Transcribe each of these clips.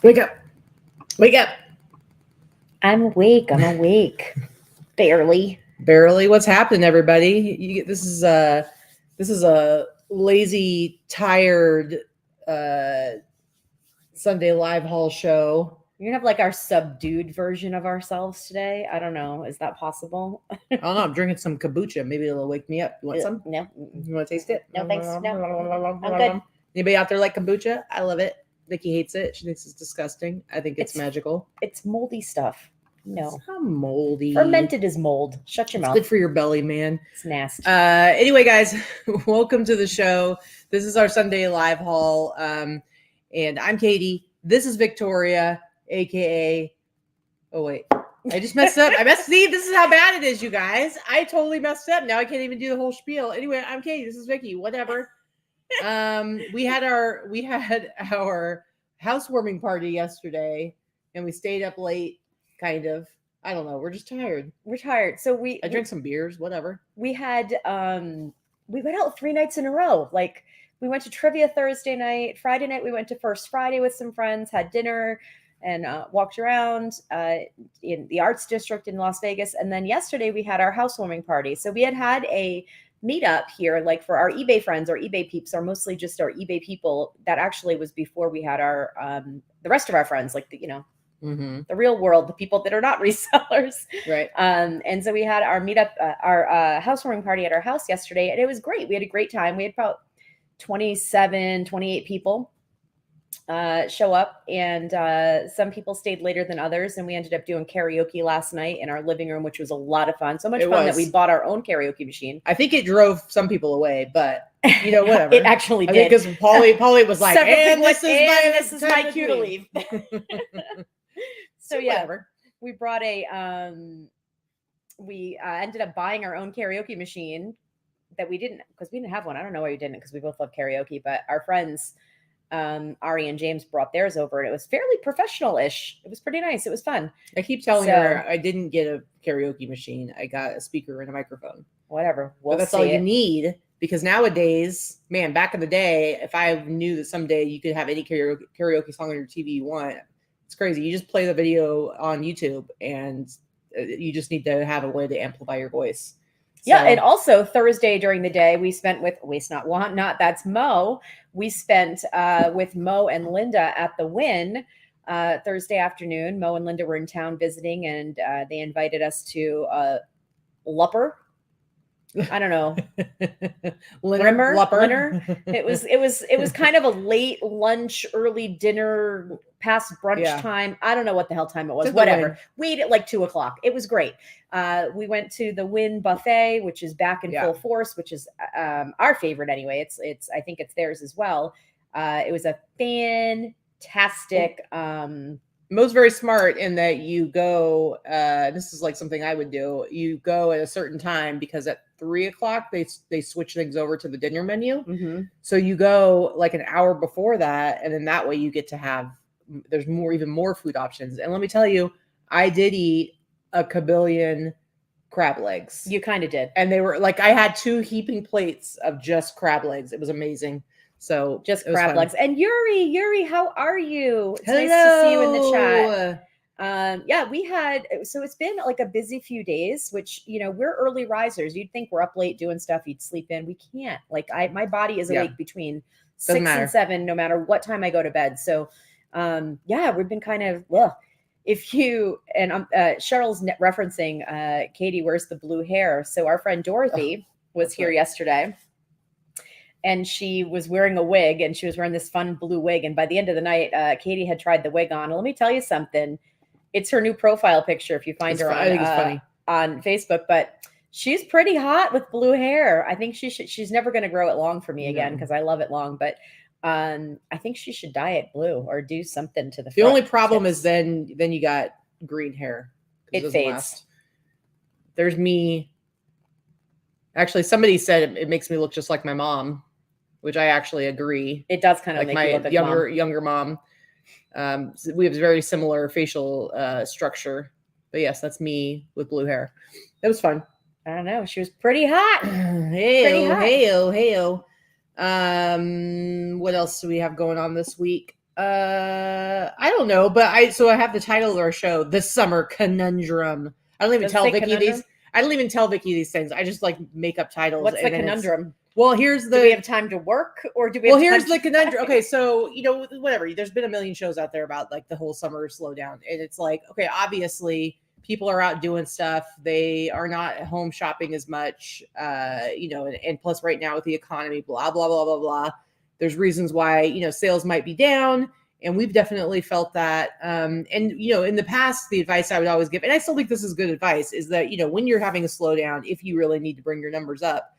Wake up. Wake up. I'm awake. I'm awake. Barely. What's happening, everybody? This is a lazy, tired Sunday live haul show. You're gonna have like our subdued version of ourselves today. I don't know. Is that possible? I don't know. I'm drinking some kombucha. Maybe it'll wake me up. You want some? No. You want to taste it? No, thanks. No. I'm good. Anybody out there like kombucha? I love it. Vikki hates it. She thinks it's disgusting. I think it's magical. It's moldy stuff. No. It's not moldy. Fermented is mold. Shut your mouth. Good for your belly, man. It's nasty. Anyway, guys, welcome to the show. This is our Sunday live haul. And I'm Katy. This is Victoria, aka. Oh wait, I just messed up. See, this is how bad it is, you guys. I totally messed up. Now I can't even do the whole spiel. Anyway, I'm Katy. This is Vikki. Whatever. We had our housewarming party yesterday, and we stayed up late. Kind of. I don't know. We're just tired. We're tired. So I drank some beers, whatever. We had we went out 3 nights in a row. Like we went to trivia Thursday night. Friday night we went to First Friday with some friends, had dinner, and walked around in the Arts District in Las Vegas. And then yesterday we had our housewarming party. So we had a meetup here, like for our eBay friends or eBay peeps, or mostly just our eBay people. That actually was before we had our the rest of our friends, like the real world, the people that are not resellers. Right. And so we had our meetup, our housewarming party at our house yesterday, and it was great. We had a great time. We had about 28 people show up, and some people stayed later than others. And we ended up doing karaoke last night in our living room, which was a lot of fun. So much fun that we bought our own karaoke machine. I think it drove some people away, but whatever. It actually did. Because Polly was like, and this is my cue to leave. So yeah, whatever. We brought we ended up buying our own karaoke machine that we didn't have one. I don't know why we didn't, because we both love karaoke, but our friends, Ari and James, brought theirs over, and it was fairly professional-ish. It was pretty nice. It was fun. I keep telling her I didn't get a karaoke machine. I got a speaker and a microphone. Whatever. But that's all you need, because nowadays, man, back in the day, if I knew that someday you could have any karaoke song on your TV you want, it's crazy. You just play the video on YouTube, and you just need to have a way to amplify your voice. Yeah, and also Thursday during the day, we spent with that's Mo. We spent with Mo and Linda at the Wynn Thursday afternoon. Mo and Linda were in town visiting, and they invited us to Lupper. I don't know. Linner. It was kind of a late lunch, early dinner, past brunch time. I don't know what the hell time it was. Whatever. We ate at like 2:00. It was great. We went to the Wynn buffet, which is back in full force, which is our favorite anyway. It's I think it's theirs as well. It was a fantastic. Mo's very smart in that you go, this is like something I would do. You go at a certain time, because at 3:00, they switch things over to the dinner menu. Mm-hmm. So you go like an hour before that. And then that way you get to have, there's even more food options. And let me tell you, I did eat a kabillion crab legs. You kind of did. And they were like, I had 2 heaping plates of just crab legs. It was amazing. So just crab legs. And Yuri, how are you? It's nice to see you in the chat. We had, so it's been like a busy few days, which, we're early risers. You'd think we're up late doing stuff you'd sleep in. We can't. Like my body is awake between 6 and 7, no matter what time I go to bed. So we've been kind of, if you, and Cheryl's referencing, Katy, where's the blue hair? So our friend Dorothy was here yesterday. And she was wearing a wig, and she was wearing this fun blue wig. And by the end of the night, Katy had tried the wig on. And let me tell you something. It's her new profile picture if you find her on Facebook. But she's pretty hot with blue hair. I think she's never going to grow it long for me again, because I love it long. But I think she should dye it blue or do something to the front. The only problem is then you got green hair. It fades. There's me. Actually, somebody said it makes me look just like my mom, which I actually agree. It does kind of like make you look like younger mom. So we have very similar facial structure. But yes, that's me with blue hair. It was fun. I don't know. She was pretty hot. Hey-o. What else do we have going on this week? I don't know, but I have the title of our show, This Summer Conundrum. I don't even Does it tell say Vikki conundrum? these. I don't even tell Vikki these things. I just like make up titles. What's the and then conundrum? Well, here's the. Do we have time to work, or do we? Well, have here's time the to conundrum. Okay, so whatever. There's been a million shows out there about like the whole summer slowdown, and it's like, okay, obviously people are out doing stuff. They are not at home shopping as much, and plus right now with the economy, blah blah blah blah blah. There's reasons why sales might be down, and we've definitely felt that. And in the past, the advice I would always give, and I still think this is good advice, is that when you're having a slowdown, if you really need to bring your numbers up,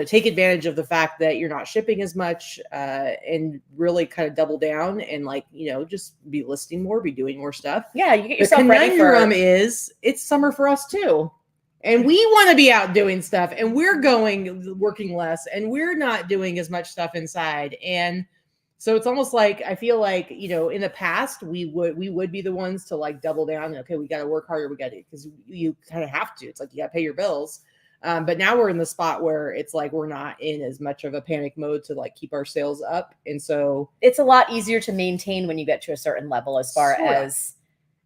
take advantage of the fact that you're not shipping as much, and really kind of double down and just be listing more, be doing more stuff. Yeah, you get yourself ready for. The conundrum is it's summer for us too. And we want to be out doing stuff, and we're working less, and we're not doing as much stuff inside. And so it's almost like, I feel like, in the past we would be the ones to like double down. Okay, we got to work harder. We got to, because you kind of have to. It's like you got to pay your bills. But now we're in the spot where it's like we're not in as much of a panic mode to like keep our sales up. And so it's a lot easier to maintain when you get to a certain level, as far as,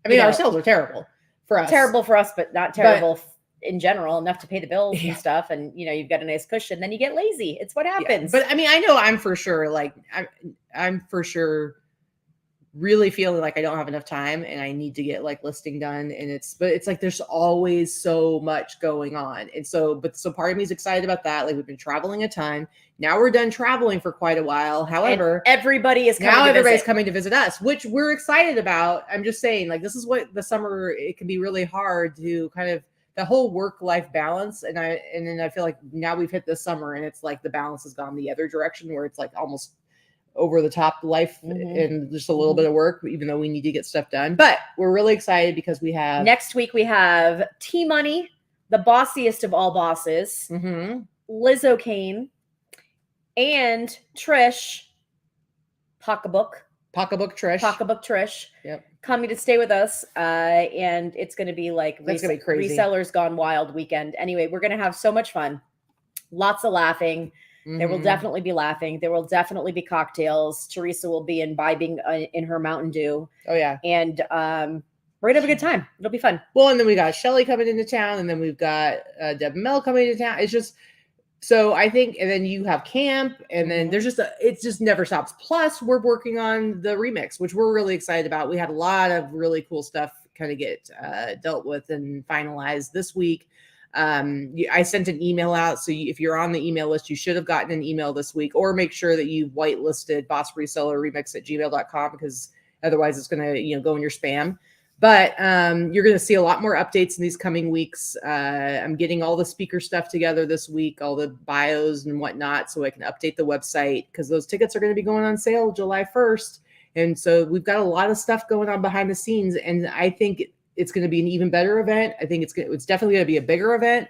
our sales are terrible for us. Terrible for us, but not terrible in general, enough to pay the bills and stuff. And, you've got a nice cushion, then you get lazy. It's what happens. Yeah. But I know I'm for sure, like I'm for sure really feeling like I don't have enough time and I need to get like listing done. And it's like there's always so much going on. And so part of me is excited about that. Like, we've been traveling a ton. Now we're done traveling for quite a while. However, and everybody's coming to visit us, which we're excited about. I'm just saying, like, this is what the summer, it can be really hard to kind of the whole work-life balance. And then I feel like now we've hit this summer and it's like the balance has gone the other direction, where it's like almost over the top life and just a little bit of work, even though we need to get stuff done. But we're really excited because next week we have T Money, the bossiest of all bosses, Liz O'Kane, and Trish, Pocketbook Trish. Yep. Coming to stay with us. And it's going to be like gonna be crazy. Resellers Gone Wild weekend. Anyway, we're going to have so much fun. Lots of laughing. There will definitely be laughing. There will definitely be cocktails. Teresa will be imbibing in her Mountain Dew. Oh, yeah. And we're going to have a good time. It'll be fun. Well, and then we got Shelly coming into town, and then we've got Deb and Mel coming into town. It's just, so I think, and then you have camp, and then there's just, it just never stops. Plus, we're working on the remix, which we're really excited about. We had a lot of really cool stuff kind of get dealt with and finalized this week. I sent an email out. So if you're on the email list, you should have gotten an email this week, or make sure that you whitelisted bossresellerremix@gmail.com, because otherwise it's going to, go in your spam. But you're going to see a lot more updates in these coming weeks. I'm getting all the speaker stuff together this week, all the bios and whatnot, so I can update the website, because those tickets are going to be going on sale July 1st. And so we've got a lot of stuff going on behind the scenes. And I think it's going to be an even better event. I think it's definitely going to be a bigger event,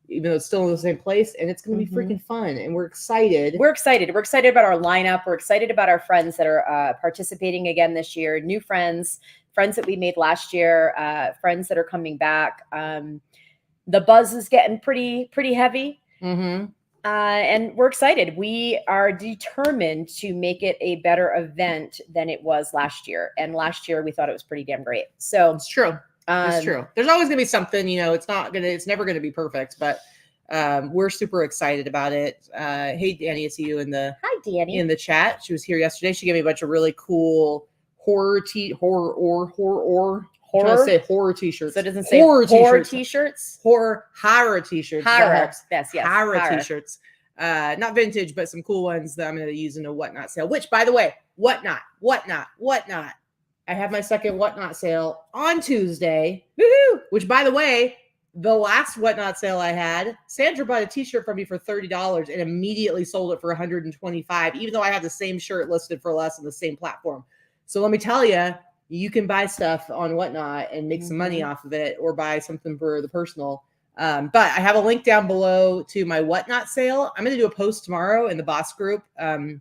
even though it's still in the same place, and it's going to be freaking fun. And we're excited. We're excited about our lineup. We're excited about our friends that are participating again this year. New friends that we made last year, friends that are coming back. The buzz is getting pretty heavy. And we're excited. We are determined to make it a better event than it was last year. And last year we thought it was pretty damn great. So it's true. It's true. There's always gonna be something, it's never gonna be perfect, but we're super excited about it. Hey Danny, it's you Hi Danny in the chat. She was here yesterday. She gave me a bunch of really cool horror t-shirts. So it doesn't say horror t-shirts. Horror t-shirts. Horror. Yes. Horror t-shirts. Not vintage, but some cool ones that I'm going to use in a Whatnot sale. Which, by the way, Whatnot. I have my second Whatnot sale on Tuesday. Woohoo! Which, by the way, the last Whatnot sale I had, Sandra bought a t-shirt from me for $30 and immediately sold it for $125, even though I have the same shirt listed for less on the same platform. So let me tell you, you can buy stuff on Whatnot and make some money off of it, or buy something for the personal. But I have a link down below to my Whatnot sale. I'm going to do a post tomorrow in the boss group to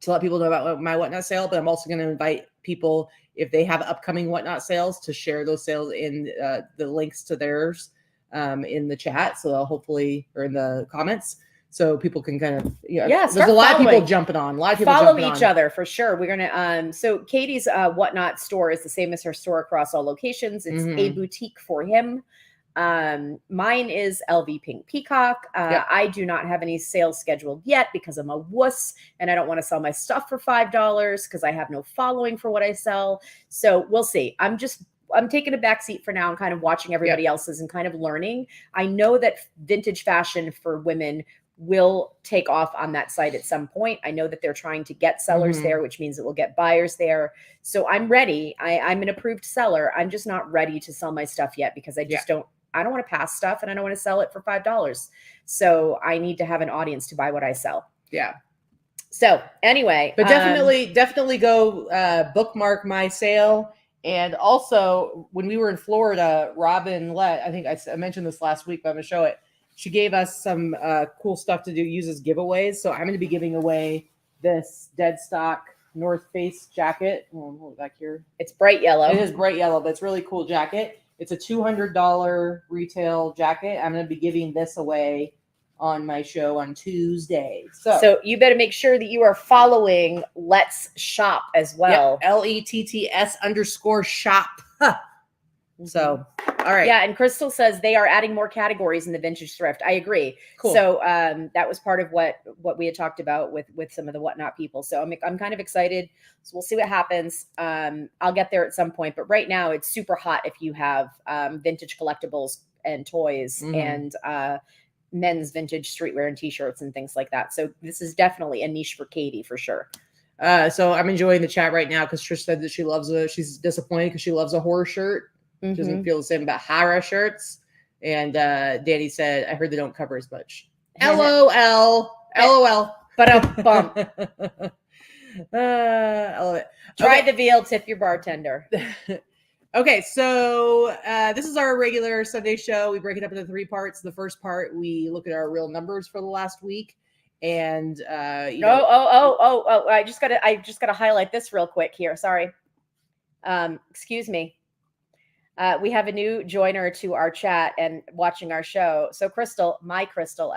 let people know about my Whatnot sale. But I'm also going to invite people, if they have upcoming Whatnot sales, to share those sales in the links to theirs in the chat. So they'll hopefully, or in the comments. so people can kind of, Yeah, there's a lot of people jumping on. A lot of people follow jumping each on. other for sure. We're gonna so Katy's Whatnot store is the same as her store across all locations. It's a boutique for him. Mine is LVPinkPeacock. I do not have any sales scheduled yet because I'm a wuss and I don't want to sell my stuff for $5 because I have no following for what I sell. So we'll see. I'm taking a back seat for now and kind of watching everybody else's and kind of learning. I know that vintage fashion for women will take off on that site at some point. I know that they're trying to get sellers there, which means it will get buyers there. So I'm ready. I'm an approved seller. I'm just not ready to sell my stuff yet because I just I don't want to pass stuff and I don't want to sell it for $5. So I need to have an audience to buy what I sell. Yeah. So anyway, but definitely go bookmark my sale. And also when we were in Florida, Robin I think I mentioned this last week, but I'm gonna show it. She gave us some cool stuff to use as giveaways. So I'm going to be giving away this dead stock North Face jacket. Hold it back here. It's bright yellow. It is bright yellow, but it's a really cool jacket. It's a $200 retail jacket. I'm going to be giving this away on my show on Tuesday. So you better make sure that you are following Let's Shop as well. LETTS_shop. So, all right. Yeah. And Crystal says they are adding more categories in the vintage thrift. I agree. Cool. So that was part of what we had talked about with some of the Whatnot people. So I'm kind of excited. So we'll see what happens. I'll get there at some point, but right now it's super hot if you have vintage collectibles and toys and men's vintage streetwear and t-shirts and things like that. So this is definitely a niche for Katy for sure. So I'm enjoying the chat right now because Trish said that she's disappointed because she loves a horror shirt. She doesn't feel the same about horror shirts. And Danny said, I heard they don't cover as much. LOL. LOL. But a bump. I love it. Try the veal, tip your bartender. Okay, so this is our regular Sunday show. We break it up into 3 parts. The first part, we look at our real numbers for the last week. And I just gotta highlight this real quick here. Sorry. Excuse me. We have a new joiner to our chat and watching our show. So Crystal,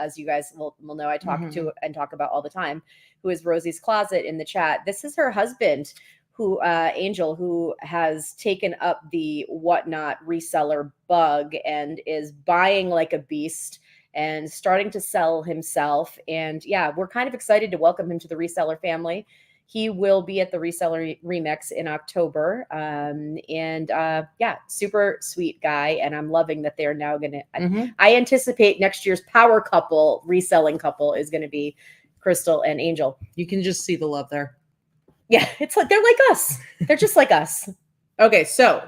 as you guys will know, I talk to and talk about all the time, who is Rosie's Closet in the chat. This is her husband, Angel, who has taken up the Whatnot reseller bug and is buying like a beast and starting to sell himself. And yeah, we're kind of excited to welcome him to the reseller family. He will be at the Reseller Remix in October. Super sweet guy. And I'm loving that they're now going to, I anticipate next year's power couple, reselling couple is going to be Crystal and Angel. You can just see the love there. Yeah, it's like, they're like us. They're just like us. Okay, so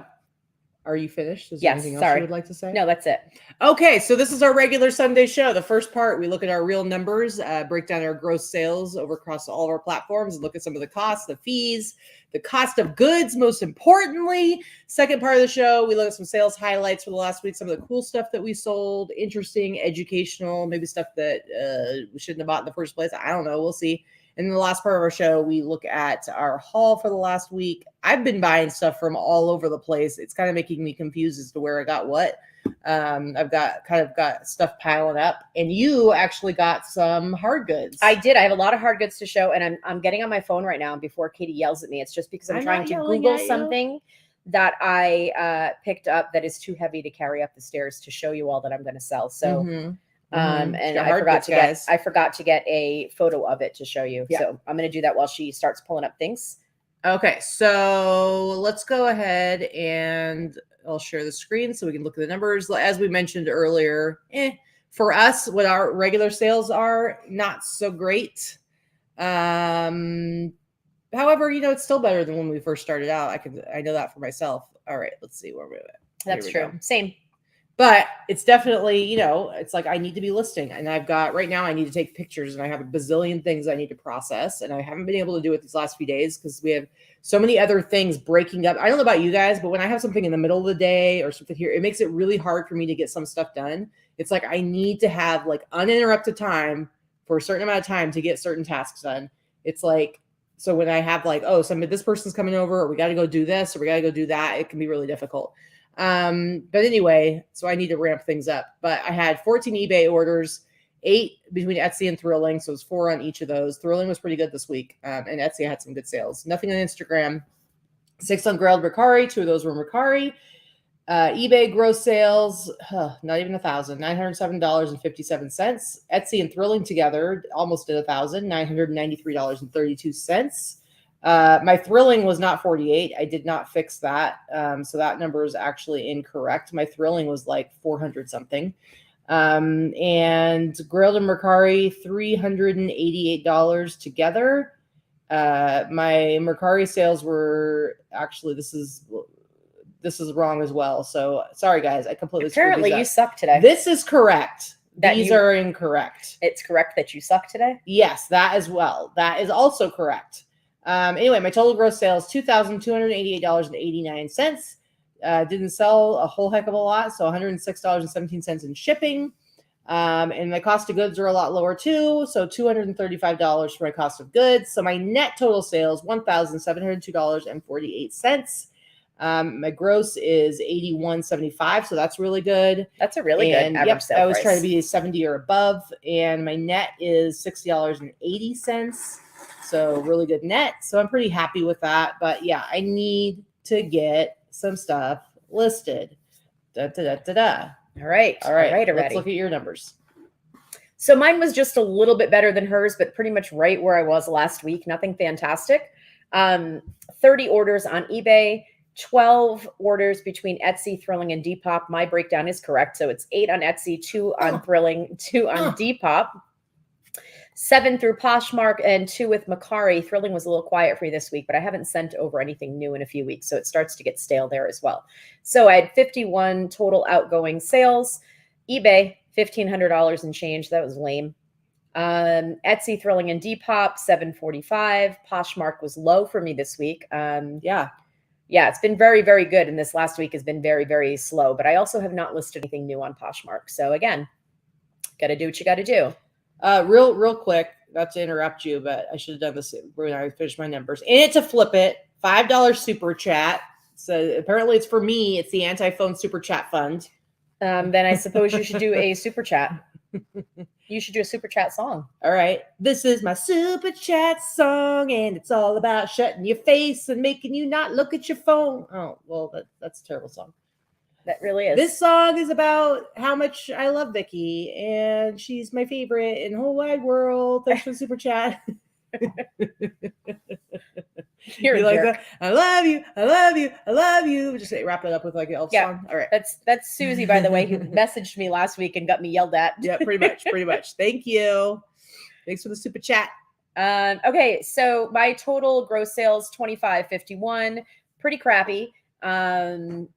are you finished? Is there anything else you would like to say? No, that's it. Okay, so this is our regular Sunday show. The first part, we look at our real numbers, break down our gross sales across all of our platforms, and look at some of the costs, the fees, the cost of goods, most importantly. Second part of the show, we look at some sales highlights for the last week, some of the cool stuff that we sold, interesting, educational, maybe stuff that we shouldn't have bought in the first place. I don't know. We'll see. And in the last part of our show, we look at our haul for the last week. I've been buying stuff from all over the place. It's kind of making me confused as to where I got what. I've got stuff piling up, and you actually got some hard goods. I did. I have a lot of hard goods to show, and I'm getting on my phone right now before Katy yells at me. It's just because I'm trying to Google something that I picked up that is too heavy to carry up the stairs to show you all that I'm going to sell. So. And I forgot to get a photo of it to show you. Yeah. So I'm going to do that while she starts pulling up things. Okay. So let's go ahead and I'll share the screen so we can look at the numbers. As we mentioned earlier, for us, what our regular sales are, not so great. However, it's still better than when we first started out. I know that for myself. All right, let's see where we're at. That's true. Same. But it's definitely, it's like I need to be listing. And I've got right now I need to take pictures and I have a bazillion things I need to process. And I haven't been able to do it these last few days because we have so many other things breaking up. I don't know about you guys, but when I have something in the middle of the day or something here, it makes it really hard for me to get some stuff done. It's like I need to have like uninterrupted time for a certain amount of time to get certain tasks done. It's like, so when I have like, this person's coming over, or we got to go do this, or we got to go do that, it can be really difficult. But anyway, so I need to ramp things up. But I had 14 eBay orders, 8 between Etsy and Thrilling. So it was 4 on each of those. Thrilling was pretty good this week. And Etsy had some good sales. Nothing on Instagram. 6 on grilled Mercari. 2 of those were Mercari. eBay gross sales, not even $1,000, $907.57. Etsy and Thrilling together almost did $1,000, $993.32. My Thrilling was not 48. I did not fix that. So that number is actually incorrect. My Thrilling was like 400 something. And grilled and Mercari, $388 together. My Mercari sales were actually, this is wrong as well. So sorry, guys. I completely Apparently you suck today. This is correct. These are incorrect. It's correct that you suck today? Yes, that as well. That is also correct. Anyway, my total gross sales, $2,288.89. Didn't sell a whole heck of a lot. So $106.17 in shipping. And my cost of goods are a lot lower too. So $235 for my cost of goods. So my net total sales, $1,702.48. My gross is $81.75, so that's really good. That's a really good average sale price. I was trying to be 70 or above, and my net is $60.80, so really good net. So I'm pretty happy with that. But yeah, I need to get some stuff listed. All right. Let's look at your numbers. So mine was just a little bit better than hers, but pretty much right where I was last week. Nothing fantastic. 30 orders on eBay. 12 orders between Etsy, Thrilling, and Depop. My breakdown is correct. So it's 8 on Etsy, 2 on Thrilling, 2 on Depop, 7 through Poshmark, and 2 with Mercari. Thrilling was a little quiet for me this week, but I haven't sent over anything new in a few weeks, so it starts to get stale there as well. So I had 51 total outgoing sales. eBay, $1,500 and change. That was lame. Etsy, Thrilling, and Depop, $745. Poshmark was low for me this week. Yeah, it's been very, very good. And this last week has been very, very slow. But I also have not listed anything new on Poshmark. So again, got to do what you got to do. Real quick, not to interrupt you, but I should have done this when I finished my numbers. And to flip it, $5 super chat. So apparently it's for me. It's the anti-phone super chat fund. Then I suppose you should do a super chat. You should do a super chat song. All right. This is my super chat song, and it's all about shutting your face and making you not look at your phone. Oh, well, that's a terrible song. That really is. This song is about how much I love Vikki, and she's my favorite in the whole wide world. Thanks for the super chat. You're like that? I love you. I love you. I love you. Just wrap it up with like an elf song. All right. That's Susie, by the way, who messaged me last week and got me yelled at. Yeah, pretty much. Thank you. Thanks for the super chat. Okay, so my total gross sales, $25.51, pretty crappy. But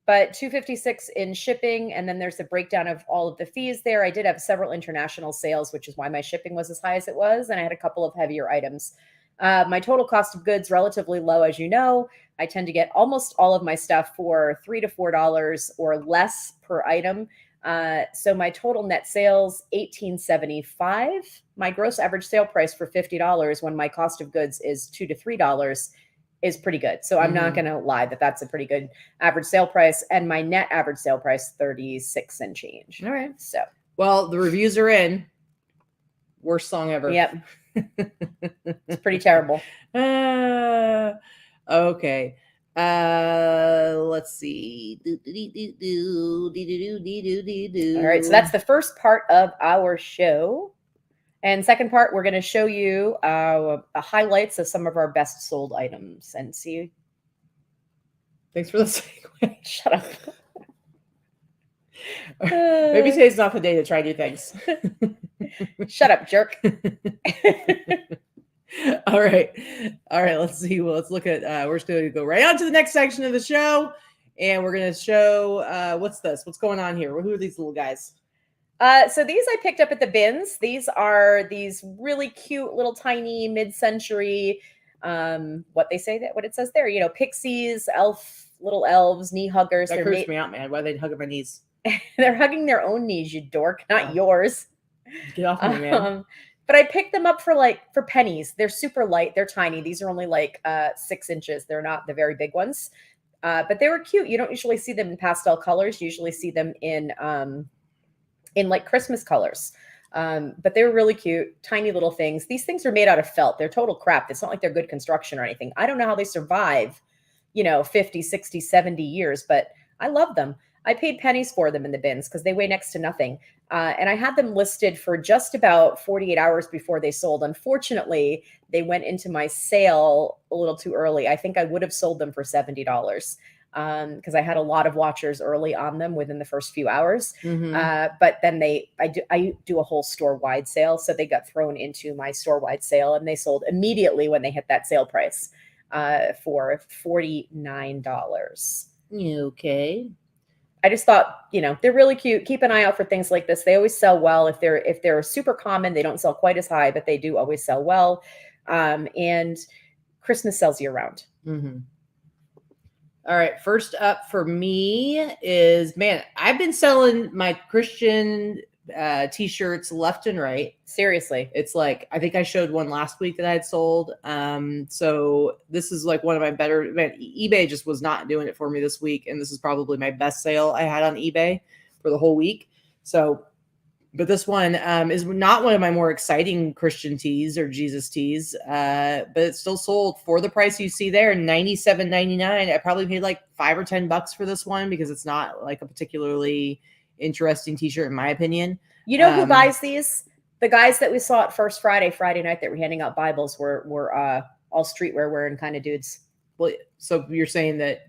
$256 in shipping, and then there's a breakdown of all of the fees there. I did have several international sales, which is why my shipping was as high as it was, and I had a couple of heavier items. My total cost of goods, relatively low, as you know. I tend to get almost all of my stuff for $3 to $4 or less per item. So my total net sales, $18.75. My gross average sale price for $50 when my cost of goods is $2 to $3 is pretty good. So I'm not going to lie that that's a pretty good average sale price. And my net average sale price, 36 and change. All right. So, well, the reviews are in. Worst song ever. Yep. It's pretty terrible. Okay. Let's see. All right. So that's the first part of our show. And second part, we're going to show you the highlights of some of our best sold items and see. Thanks for the segue. Shut up. Maybe today's not the day to try new things. Shut up, jerk. All right. Let's see. Well, let's look at, we're just going to go right on to the next section of the show. And we're going to show, what's this? What's going on here? Who are these little guys? So these I picked up at the bins. These are these really cute little tiny mid-century, what it says there, pixies, little elves, knee huggers. That creeps me out, man. Why are they hugging my knees? They're hugging their own knees, you dork, not yours. Get off me, man. But I picked them up for pennies. They're super light. They're tiny. These are only 6 inches. They're not the very big ones. But they were cute. You don't usually see them in pastel colors. You usually see them in in like Christmas colors. But they were really cute, tiny little things. These things are made out of felt. They're total crap. It's not like they're good construction or anything. I don't know how they survive, 50, 60, 70 years, but I love them. I paid pennies for them in the bins because they weigh next to nothing. And I had them listed for just about 48 hours before they sold. Unfortunately, they went into my sale a little too early. I think I would have sold them for $70 because I had a lot of watchers early on them within the first few hours. But then I do a whole store-wide sale. So they got thrown into my store-wide sale and they sold immediately when they hit that sale price for $49. Okay. I just thought, they're really cute. Keep an eye out for things like this. They always sell well. If they're super common, they don't sell quite as high, but they do always sell well. And Christmas sells year round. All right. First up for me is, man, I've been selling my Christian t-shirts left and right. Seriously. It's like, I think I showed one last week that I had sold. So this is like one of my better, man, eBay just was not doing it for me this week. And this is probably my best sale I had on eBay for the whole week. So, but this one is not one of my more exciting Christian tees or Jesus tees, but it's still sold for the price you see there, $97.99. I probably paid like $5 or $10 for this one because it's not like a particularly interesting t-shirt in my opinion. You know who buys these? The guys that we saw at First Friday night that were handing out Bibles were all streetwear wearing kind of dudes. Well, so you're saying that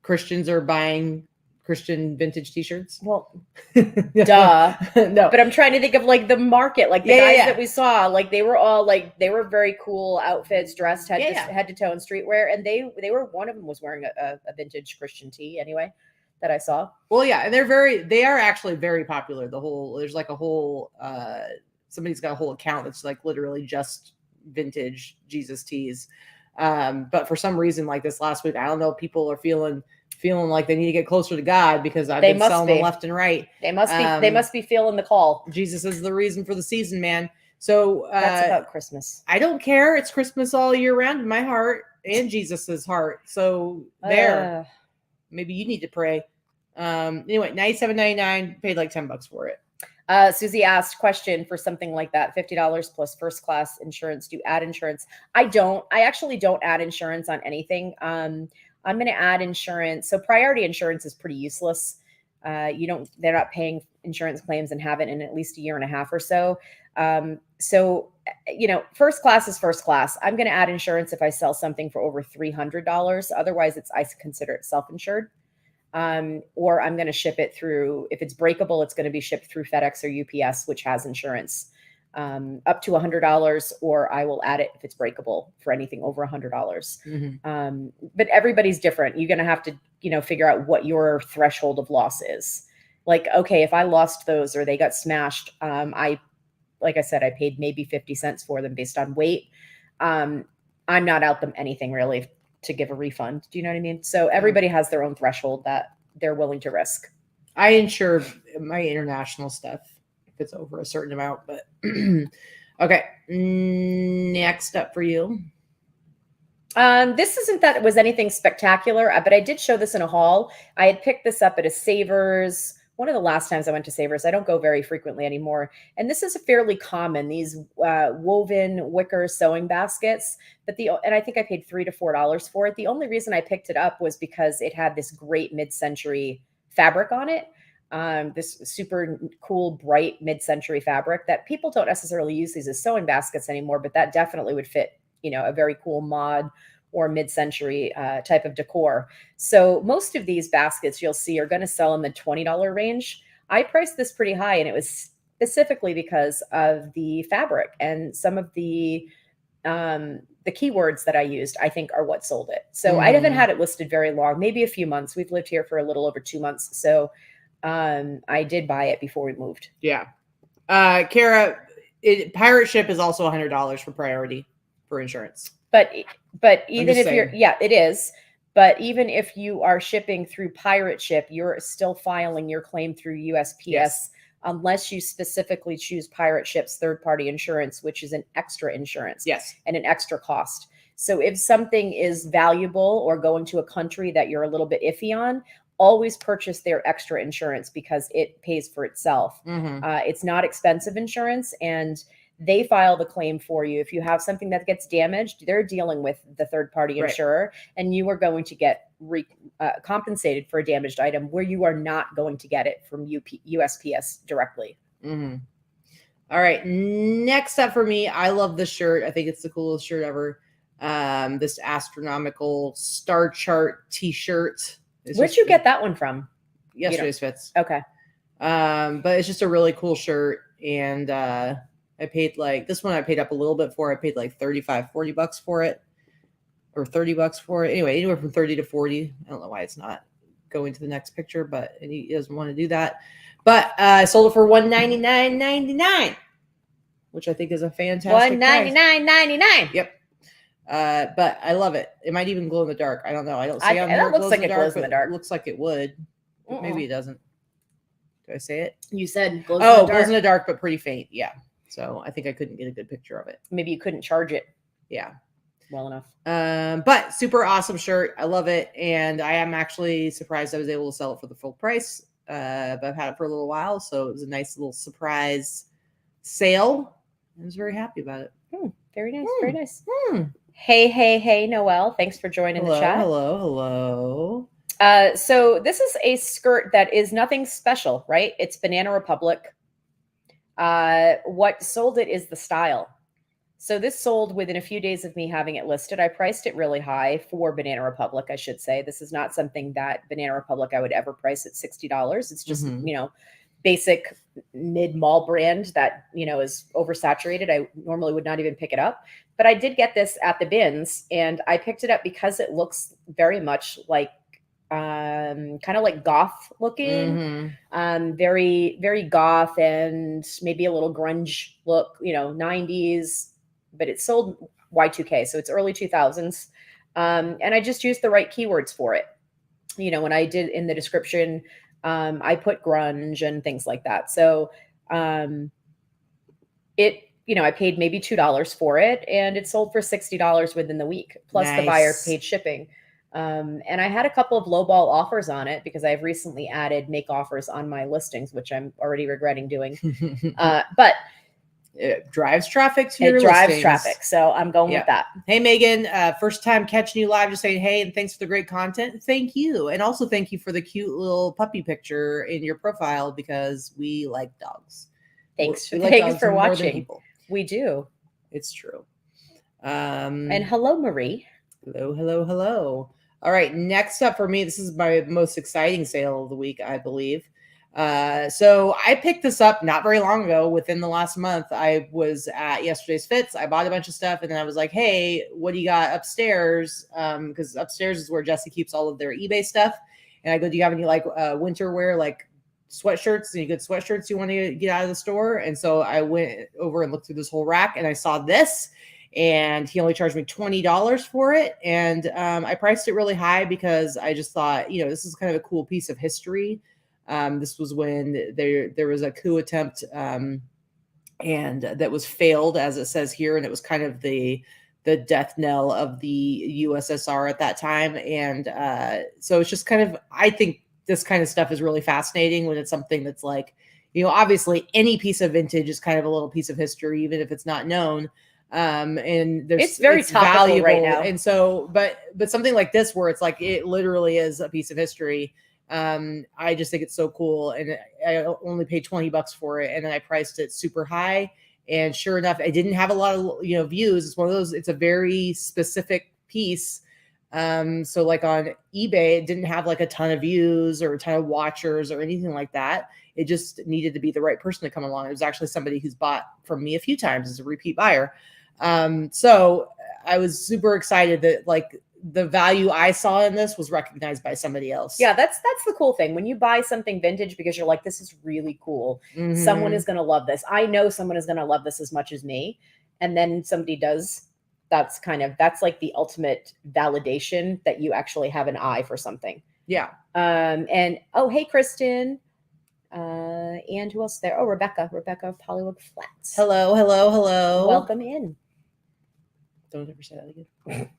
Christians are buying Christian vintage t-shirts? Well, duh. No. But I'm trying to think of like the market, like the guys that we saw, like they were all like, they were very cool outfits, dressed head to toe in streetwear. And they were, one of them was wearing a vintage Christian tee anyway that I saw. Well, yeah. And they are actually very popular. There's like a whole, somebody's got a whole account that's like literally just vintage Jesus tees. But for some reason, like this last week, I don't know, people are feeling like they need to get closer to God because I've been selling them left and right. They must be feeling the call. Jesus is the reason for the season, man. So that's about Christmas. I don't care. It's Christmas all year round in my heart and Jesus's heart. So maybe you need to pray. Anyway, $97.99, paid like $10 for it. Susie asked question for something like that, $50 plus first class insurance. Do you add insurance? I actually don't add insurance on anything. I'm going to add insurance. So priority insurance is pretty useless. They're not paying insurance claims and haven't in at least a year and a half or so. First class is first class. I'm going to add insurance if I sell something for over $300. Otherwise I consider it self-insured. Or I'm going to ship it through, if it's breakable, it's going to be shipped through FedEx or UPS, which has insurance. Up to $100, or I will add it if it's breakable for anything over $100. But everybody's different. You're going to have to, figure out what your threshold of loss is. Like, okay, if I lost those or they got smashed, like I said, I paid maybe 50 cents for them based on weight. I'm not out them anything really to give a refund. Do you know what I mean? So everybody has their own threshold that they're willing to risk. I insure my international stuff if it's over a certain amount, but okay. Next up for you. This isn't that it was anything spectacular, but I did show this in a haul. I had picked this up at a Savers. One of the last times I went to Savers. I don't go very frequently anymore. And this is fairly common, these woven wicker sewing baskets. And I think I paid $3 to $4 for it. The only reason I picked it up was because it had this great mid-century fabric on it. This super cool, bright mid-century fabric that people don't necessarily use these as sewing baskets anymore, but that definitely would fit, a very cool mod or mid-century type of decor. So most of these baskets you'll see are going to sell in the $20 range. I priced this pretty high, and it was specifically because of the fabric and some of the keywords that I used, I think, are what sold it. So I haven't had it listed very long, maybe a few months. We've lived here for a little over 2 months. So I did buy it before we moved. Yeah. Kara, pirate ship is also $100 for priority for insurance. But even if it is. But even if you are shipping through pirate ship, you're still filing your claim through USPS unless you specifically choose pirate ship's third-party insurance, which is an extra insurance and an extra cost. So if something is valuable or going to a country that you're a little bit iffy on, always purchase their extra insurance because it pays for itself. It's not expensive insurance, and they file the claim for you. If you have something that gets damaged, they're dealing with the third-party insurer, and you are going to get compensated for a damaged item where you are not going to get it from USPS directly. All right, next up for me, I love this shirt. I think it's the coolest shirt ever. This astronomical star chart t-shirt. Where'd you get that one from? Yesterday's Fits. Okay. But it's just a really cool shirt. And I paid this one I paid up a little bit for. I paid like $35-$40 for it. Or $30 for it. Anyway, anywhere from 30 to 40. I don't know why it's not going to the next picture, but he doesn't want to do that. But I sold it for $199.99, which I think is a fantastic $199.99. Yep. But I love it. It might even glow in the dark. I don't know. I don't see on here. It looks like it glows in the dark. It looks like it would. But maybe it doesn't. Do I say it? You said glows in the dark. Glows in the dark, but pretty faint. Yeah. So I think I couldn't get a good picture of it. Maybe you couldn't charge it. Yeah. Well enough. But super awesome shirt. I love it. And I am actually surprised I was able to sell it for the full price. But I've had it for a little while. So it was a nice little surprise sale. I was very happy about it. Very nice. Very nice. Hey, Noelle. Thanks for joining the chat. Hello. So this is a skirt that is nothing special, right? It's Banana Republic. What sold it is the style. So this sold within a few days of me having it listed. I priced it really high for Banana Republic, I should say. This is not something that Banana Republic I would ever price at $60. It's just, basic mid-mall brand that, is oversaturated. I normally would not even pick it up. But I did get this at the bins, and I picked it up because it looks very much like kind of like goth looking, very, very goth, and maybe a little grunge look, 90s, but it sold Y2K. So it's early 2000s. And I just used the right keywords for it. When I did in the description, I put grunge and things like that. So I paid maybe $2 for it, and it sold for $60 within the week. Plus the buyer paid shipping. And I had a couple of lowball offers on it because I've recently added make offers on my listings, which I'm already regretting doing. But it drives traffic to your listings. It drives listings. Traffic. So I'm going with that. Hey, Megan, first time catching you live, just saying, hey, and thanks for the great content. Thank you. And also thank you for the cute little puppy picture in your profile because we like dogs. Thanks dogs for more than watching. People. We do. It's true. And hello, Marie. Hello. All right. Next up for me, this is my most exciting sale of the week, I believe. So I picked this up not very long ago. Within the last month, I was at Yesterday's Fits. I bought a bunch of stuff, and then I was like, hey, what do you got upstairs? Because upstairs is where Jesse keeps all of their eBay stuff. And I go, do you have any winter wear, like sweatshirts, any good sweatshirts you want to get out of the store? And so I went over and looked through this whole rack, and I saw this, and he only charged me $20 for it. And I priced it really high because I just thought, this is kind of a cool piece of history. This was when there was a coup attempt, and that was failed, as it says here, and it was kind of the death knell of the USSR at that time. And so it's just kind of, I think this kind of stuff is really fascinating when it's something that's like, obviously any piece of vintage is kind of a little piece of history, even if it's not known. And it's very topical valuable right now. And so, but something like this, where it's like, it literally is a piece of history. I just think it's so cool, and I only paid $20 for it, and then I priced it super high. And sure enough, I didn't have a lot of views. It's one of those. It's a very specific piece. So like on eBay, it didn't have like a ton of views or a ton of watchers or anything like that. It just needed to be the right person to come along. It was actually somebody who's bought from me a few times as a repeat buyer. So I was super excited that the value I saw in this was recognized by somebody else. Yeah, that's the cool thing. When you buy something vintage because you're like, this is really cool. Someone is going to love this. I know someone is going to love this as much as me. And then somebody does. That's like the ultimate validation that you actually have an eye for something. Yeah. And hey, Kristen. And who else there? Oh, Rebecca of Hollywood Flats. Hello. Welcome in. Don't ever say that again.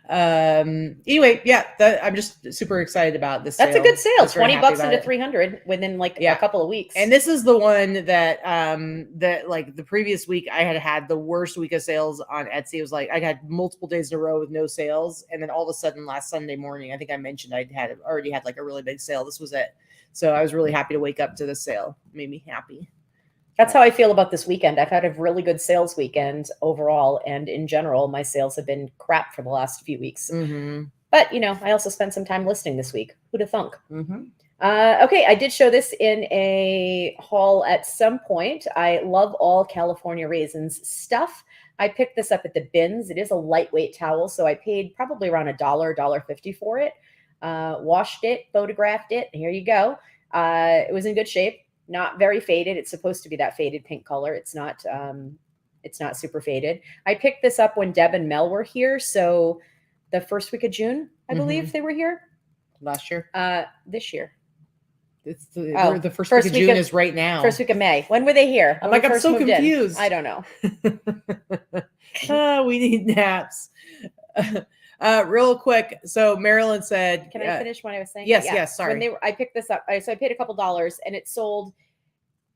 Anyway, yeah, I'm just super excited about this. That's a good sale. Just very 20 happy bucks about into it. 300 within like Yeah. a couple of weeks. And this is the one that that like the previous week I had the worst week of sales on Etsy. It was like I had multiple days in a row with no sales, and then all of a sudden last Sunday morning, I think I mentioned I had already had like a really big sale. This was it. So I was really happy to wake up to this sale. It made me happy. That's how I feel about this weekend. I've had a really good sales weekend overall, and in general, my sales have been crap for the last few weeks. Mm-hmm. But you know, I also spent some time listing this week. Who'd have thunk? Mm-hmm. Okay, I did show this in a haul at some point. I love all California raisins stuff. I picked this up at the bins. It is a lightweight towel, so I paid probably around $1.50 for it. Washed it, photographed it. Here you go. It was in good shape. Not very faded. It's supposed to be that faded pink color. It's not super faded. I picked this up when Deb and Mel were here. So the first week of June, I believe they were here. Last year? This year. It's the first week of June is right now. First week of May. When were they here? I'm like, I'm so confused. I don't know. We need naps. Real quick. So Marilyn said, "Can I finish what I was saying?" Yes, yes. Sorry. When I picked this up, so I paid a couple dollars, and it sold.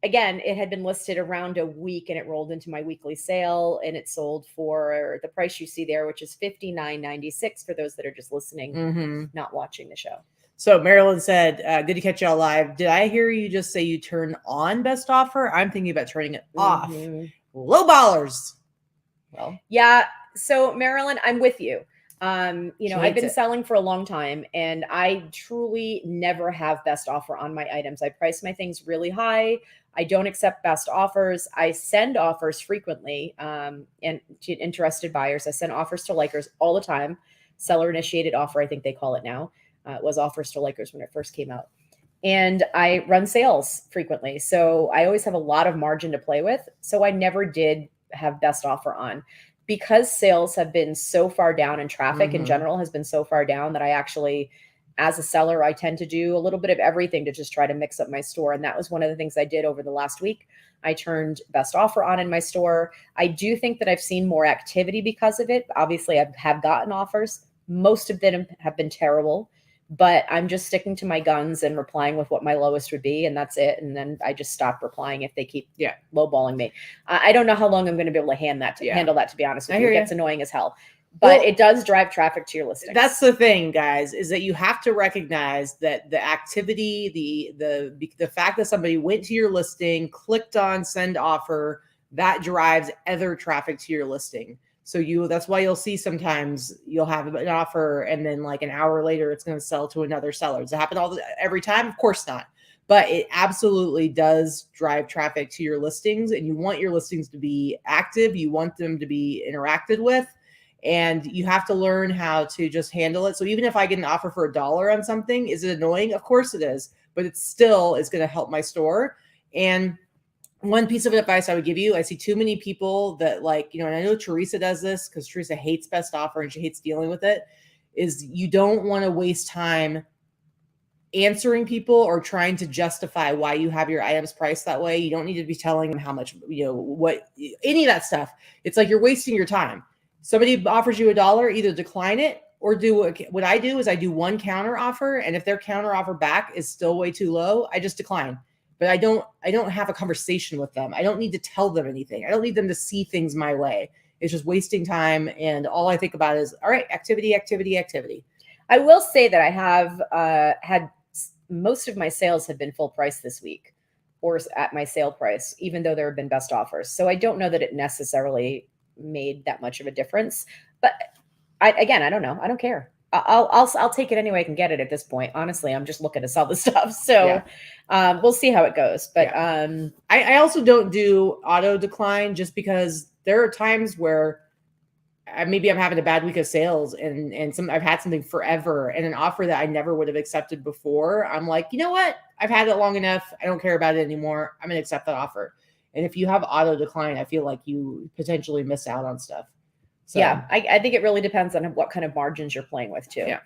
Again, it had been listed around a week, and it rolled into my weekly sale, and it sold for the price you see there, which is $59.96 for those that are just listening, not watching the show. So Marilyn said, "Good to catch y'all live. Did I hear you just say you turn on best offer? I'm thinking about turning it off. Low ballers." Well, yeah. So Marilyn, I'm with you. I've been selling for a long time, and I truly never have best offer on my items. I price my things really high. I don't accept best offers. I send offers frequently, and to interested buyers. I send offers to likers all the time. Seller initiated offer, I think they call it now. It was offers to likers when it first came out. And I run sales frequently. So I always have a lot of margin to play with. So I never did have best offer on. Because sales have been so far down and traffic in general has been so far down that I actually, as a seller, I tend to do a little bit of everything to just try to mix up my store. And that was one of the things I did over the last week. I turned best offer on in my store. I do think that I've seen more activity because of it. Obviously, I have gotten offers. Most of them have been terrible. But I'm just sticking to my guns and replying with what my lowest would be, and that's it. And then I just stop replying if they keep lowballing me. I don't know how long I'm going to be able to handle that, to be honest with you. It gets annoying as hell. But it does drive traffic to your listings. That's the thing, guys, is that you have to recognize that the activity, the fact that somebody went to your listing, clicked on send offer, that drives other traffic to your listing. So that's why you'll see sometimes you'll have an offer and then like an hour later, it's going to sell to another seller. Does it happen every time? Of course not. But it absolutely does drive traffic to your listings, and you want your listings to be active. You want them to be interacted with, and you have to learn how to just handle it. So even if I get an offer for $1 on something, is it annoying? Of course it is, but it still is going to help my store. And one piece of advice I would give you, I see too many people that and I know Teresa does this because Teresa hates best offer and she hates dealing with it, is you don't want to waste time answering people or trying to justify why you have your items priced that way. You don't need to be telling them how much, what, any of that stuff. It's like you're wasting your time. Somebody offers you $1, either decline it or do what I do is I do one counter offer. And if their counter offer back is still way too low, I just decline. But I don't have a conversation with them. I don't need to tell them anything. I don't need them to see things my way. It's just wasting time. And all I think about is, all right, activity, activity, activity. I will say that I have had most of my sales have been full price this week or at my sale price, even though there have been best offers. So I don't know that it necessarily made that much of a difference. But I don't know. I don't care. I'll take it any way I can get it at this point. Honestly, I'm just looking to sell the stuff. So we'll see how it goes. But I also don't do auto decline just because there are times where maybe I'm having a bad week of sales and I've had something forever and an offer that I never would have accepted before. I'm like, you know what? I've had it long enough. I don't care about it anymore. I'm going to accept that offer. And if you have auto decline, I feel like you potentially miss out on stuff. So, I think it really depends on what kind of margins you're playing with too. Yeah.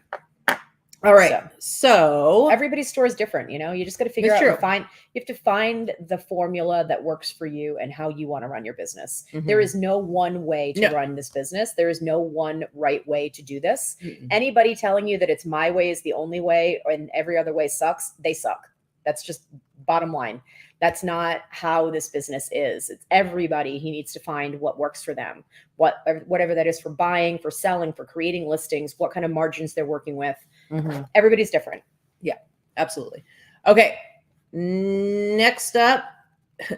All right. So everybody's store is different. You just got to figure out and you have to find the formula that works for you and how you want to run your business. There is no one way to run this business. There is no one right way to do this. Anybody telling you that it's my way is the only way and every other way sucks, they suck. That's just bottom line. That's not how this business is. It's everybody. He needs to find what works for them, whatever that is, for buying, for selling, for creating listings, what kind of margins they're working with. Everybody's different. Yeah, absolutely. Okay. Next up.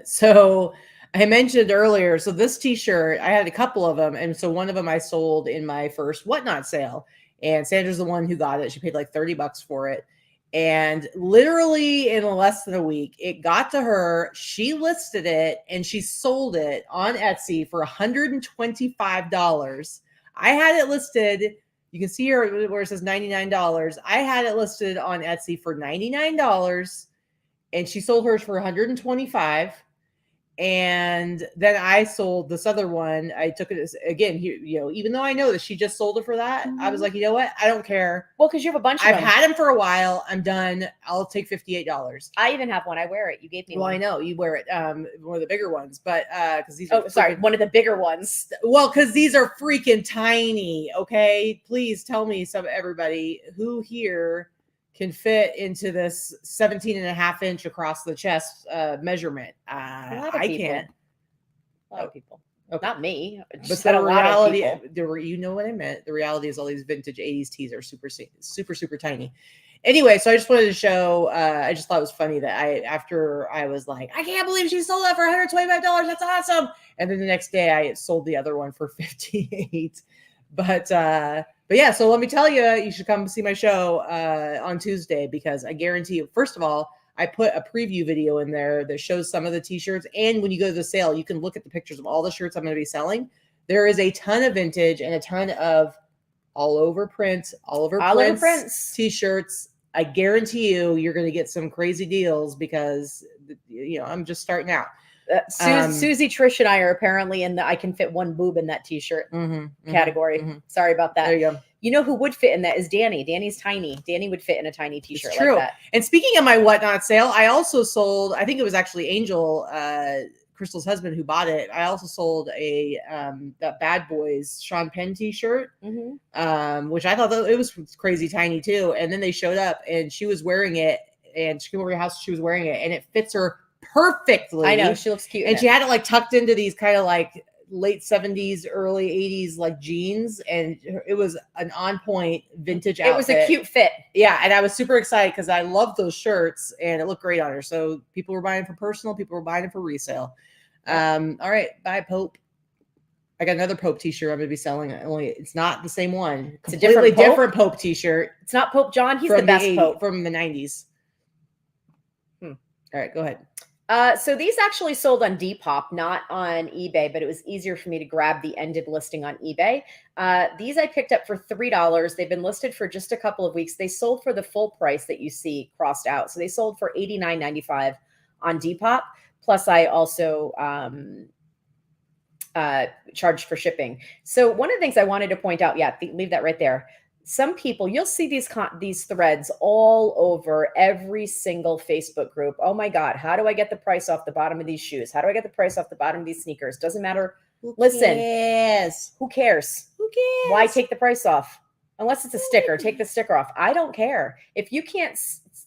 So I mentioned earlier, so this t-shirt, I had a couple of them. And so one of them I sold in my first Whatnot sale, and Sandra's the one who got it. She paid like $30 for it. And literally in less than a week, it got to her. She listed it and she sold it on Etsy for $125. I had it listed. You can see here where it says $99. I had it listed on Etsy for $99, and she sold hers for $125. And then I sold this other one. I took it as, again, even though I know that she just sold it for that, I was like, you know what? I don't care. Well, because you have a bunch of I've them. had them for a while. I'm done. I'll take $58. I even have one. I wear it. You gave me one. Well, I know you wear it. One of the bigger ones, but because these are one of the bigger ones. Well, because these are freaking tiny. Okay, please tell me, everybody who here can fit into this 17.5-inch across the chest measurement. I can't. A lot of people. Okay. Not me. But the reality, you know what I meant. The reality is all these vintage 80s tees are super, super tiny. Anyway, so I just wanted to show, I just thought it was funny that after I was like, I can't believe she sold that for $125. That's awesome. And then the next day I sold the other one for $58. But yeah, so let me tell you, you should come see my show on Tuesday, because I guarantee you, first of all, I put a preview video in there that shows some of the t-shirts. And when you go to the sale, you can look at the pictures of all the shirts I'm going to be selling. There is a ton of vintage and a ton of all over prints t-shirts. I guarantee you're going to get some crazy deals, because I'm just starting out. Susie, Trish, and I are apparently in the I can fit one boob in that t-shirt category. Sorry about that. There you go. You know who would fit in that is Danny. Danny's tiny. Danny would fit in a tiny t-shirt like that. And speaking of my Whatnot sale, I also sold, I think it was actually Angel, Crystal's husband, who bought it. I also sold that Bad Boys Sean Penn t-shirt, which I thought it was crazy tiny too. And then they showed up and she was wearing it, and she came over to your house, she was wearing it, and it fits her perfectly. I know, she looks cute. And she had it like tucked into these kind of like late 70s, early 80s like jeans, and it was an on point vintage outfit. It was a cute fit. Yeah, and I was super excited because I love those shirts and it looked great on her. So people were buying for personal, people were buying it for resale. All right, bye Pope. I got another Pope t-shirt I'm going to be selling. Only it's not the same one. It's a different Pope t-shirt. It's not Pope John. He's the best Pope from the 90s. All right, go ahead. So these actually sold on Depop, not on eBay, but it was easier for me to grab the ended listing on eBay. These I picked up for $3. They've been listed for just a couple of weeks. They sold for the full price that you see crossed out. So they sold for $89.95 on Depop. Plus I also charged for shipping. So one of the things I wanted to point out, leave that right there. Some people, you'll see these threads all over every single Facebook group. Oh my God, how do I get the price off the bottom of these shoes? How do I get the price off the bottom of these sneakers? Doesn't matter. Listen, who cares? Why take the price off? Unless it's a sticker, take the sticker off. I don't care. If you can't,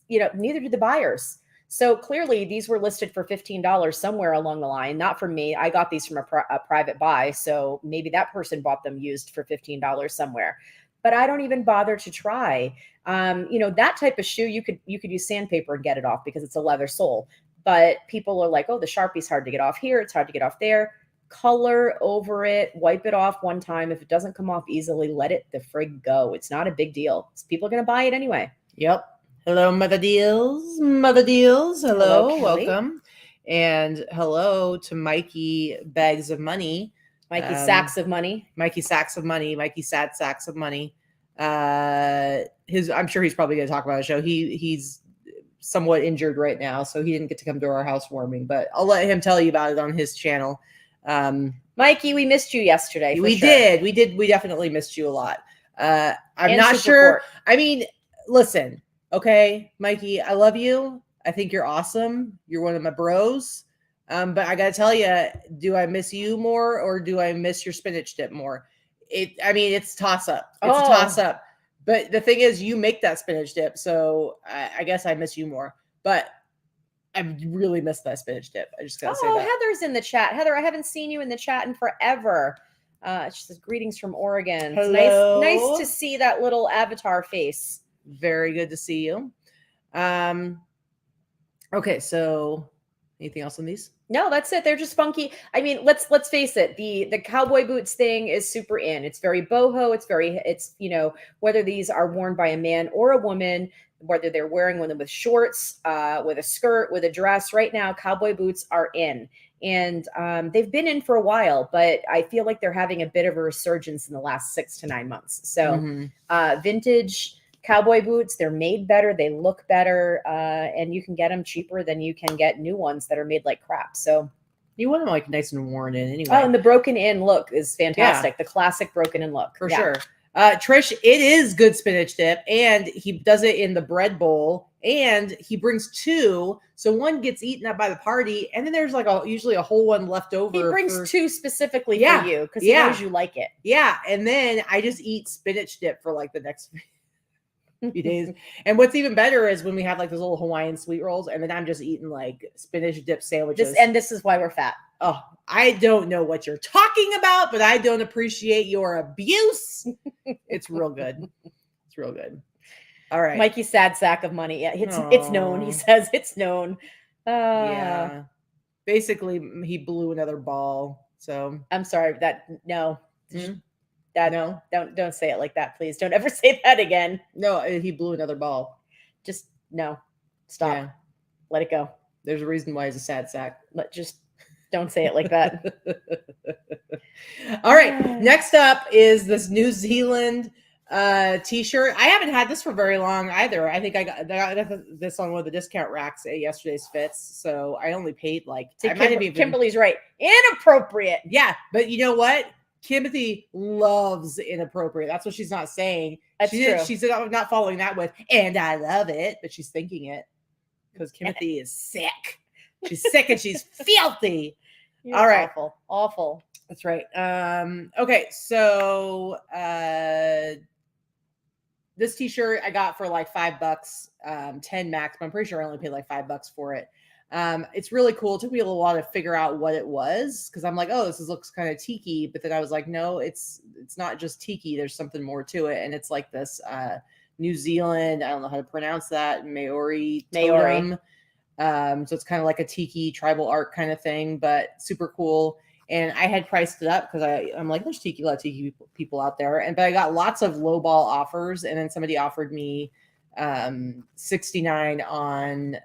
neither do the buyers. So clearly these were listed for $15 somewhere along the line. Not from me. I got these from a private buy. So maybe that person bought them used for $15 somewhere. But I don't even bother to try. That type of shoe, you could use sandpaper and get it off because it's a leather sole. But people are like, oh, the Sharpie's hard to get off here. It's hard to get off there. Color over it, wipe it off one time. If it doesn't come off easily, let it the frig go. It's not a big deal. People are going to buy it anyway. Yep. Hello, Mother Deals. Mother Deals. Hello, welcome. And hello to Mikey Bags of Money. Mikey Sacks of Money. Mikey Sacks of Money. Mikey Sad Sacks of Money. I'm sure he's probably going to talk about a show. He's somewhat injured right now, so he didn't get to come to our housewarming, but I'll let him tell you about it on his channel. Mikey, we missed you yesterday. We definitely missed you a lot. I'm not sure. I mean, listen, okay, Mikey, I love you. I think you're awesome. You're one of my bros. But I gotta tell you, do I miss you more or do I miss your spinach dip more? It's toss up. It's a toss up. But the thing is, you make that spinach dip, so I guess I miss you more. But I really miss that spinach dip. I just gotta say that. Heather's in the chat. Heather, I haven't seen you in the chat in forever. She says greetings from Oregon. Hello. It's nice to see that little avatar face. Very good to see you. Okay, so anything else on these? No, that's it. They're just funky. I mean, let's face it. The cowboy boots thing is super in. It's very boho. It's whether these are worn by a man or a woman, whether they're wearing them with shorts, with a skirt, with a dress. Right now, cowboy boots are in. And they've been in for a while, but I feel like they're having a bit of a resurgence in the last 6 to 9 months. So vintage cowboy boots, they're made better, they look better, and you can get them cheaper than you can get new ones that are made like crap. So you want them like nice and worn in anyway. Oh, and the broken in look is fantastic. Yeah. The classic broken in look. For sure. Trish, it is good spinach dip, and he does it in the bread bowl, and he brings 2, so one gets eaten up by the party, and then there's like usually a whole one left over. He brings 2 specifically for you because he knows you like it. Yeah, and then I just eat spinach dip for like the next few days. And what's even better is when we have like those little Hawaiian sweet rolls, and then I'm just eating like spinach dip sandwiches. This is why we're fat. Oh, I don't know what you're talking about, but I don't appreciate your abuse. It's real good. It's real good. All right. Mikey's sad sack of money. Yeah, it's known. He says it's known. Yeah. Basically, he blew another ball. So I'm sorry. No. No. Don't say it like that, please. Don't ever say that again. No, he blew another ball. Just no. Stop. Yeah. Let it go. There's a reason why he's a sad sack. Don't say it like that. All right. Next up is this New Zealand t-shirt. I haven't had this for very long either. I think I got this on one of the discount racks at yesterday's fits. So I only paid Kimberly's right. Inappropriate. Yeah. But you know what? Timothy loves inappropriate. That's what she's not saying. True. She's not following that with, and I love it, but she's thinking it because Timothy is sick. She's sick and she's filthy. You're all right. Awful. That's right. Okay. So, this t-shirt I got for like $5, 10 max, but I'm pretty sure I only paid like $5 for it. It's really cool. It took me a little while to figure out what it was because I'm like, oh, this looks kind of tiki, but then I was like, no, it's not just tiki. There's something more to it, and it's like this New Zealand. I don't know how to pronounce that. Maori. So it's kind of like a tiki tribal art kind of thing, but super cool. And I had priced it up because I'm like, there's a lot of tiki people out there, but I got lots of lowball offers, and then somebody offered me $69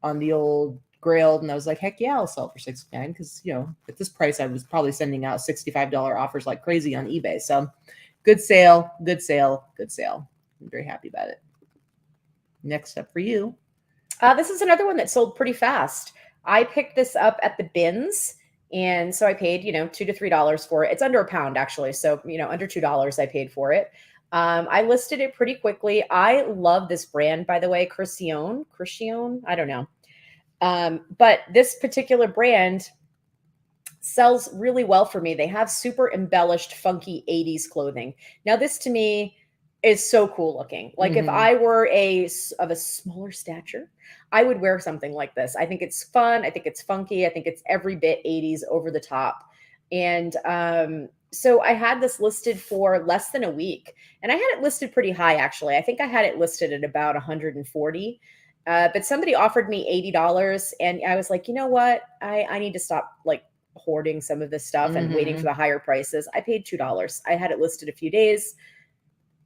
on the old Grailed, and I was like, heck yeah, I'll sell it for $69 because at this price I was probably sending out $65 offers like crazy on eBay. So good sale. I'm very happy about it. Next up for you. This is another one that sold pretty fast. I picked this up at the bins, and so I paid $2 to $3 for it. It's under £1 actually, so under $2 I paid for it. I listed it pretty quickly. I love this brand, by the way, Christian. I don't know. But this particular brand sells really well for me. They have super embellished, funky 80s clothing. Now, this to me is so cool looking. Like if I were of a smaller stature, I would wear something like this. I think it's fun. I think it's funky. I think it's every bit 80s, over the top. And so I had this listed for less than a week, and I had it listed pretty high, actually. I think I had it listed at about 140. But somebody offered me $80, and I was like, you know what? I need to stop like hoarding some of this stuff and waiting for the higher prices. I paid $2. I had it listed a few days.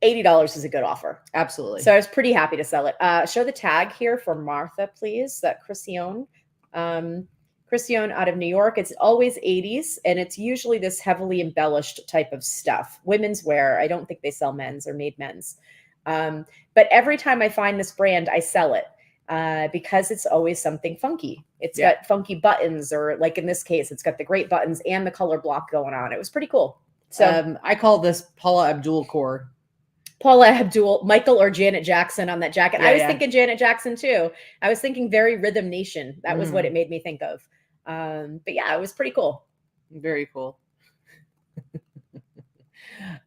$80 is a good offer. Absolutely. So I was pretty happy to sell it. Show the tag here for Martha, please. That Christian out of New York. It's always 80s, and it's usually this heavily embellished type of stuff. Women's wear. I don't think they sell men's or made men's. But every time I find this brand, I sell it because it's always something funky. It's got funky buttons, or like in this case, it's got the great buttons and the color block going on. It was pretty cool. So I call this Paula Abdul core. Paula Abdul, Michael or Janet Jackson on that jacket. Yeah, I was yeah. thinking Janet Jackson too. I was thinking very Rhythm Nation. That was what Mm. it made me think of. But yeah, it was pretty cool. Very cool.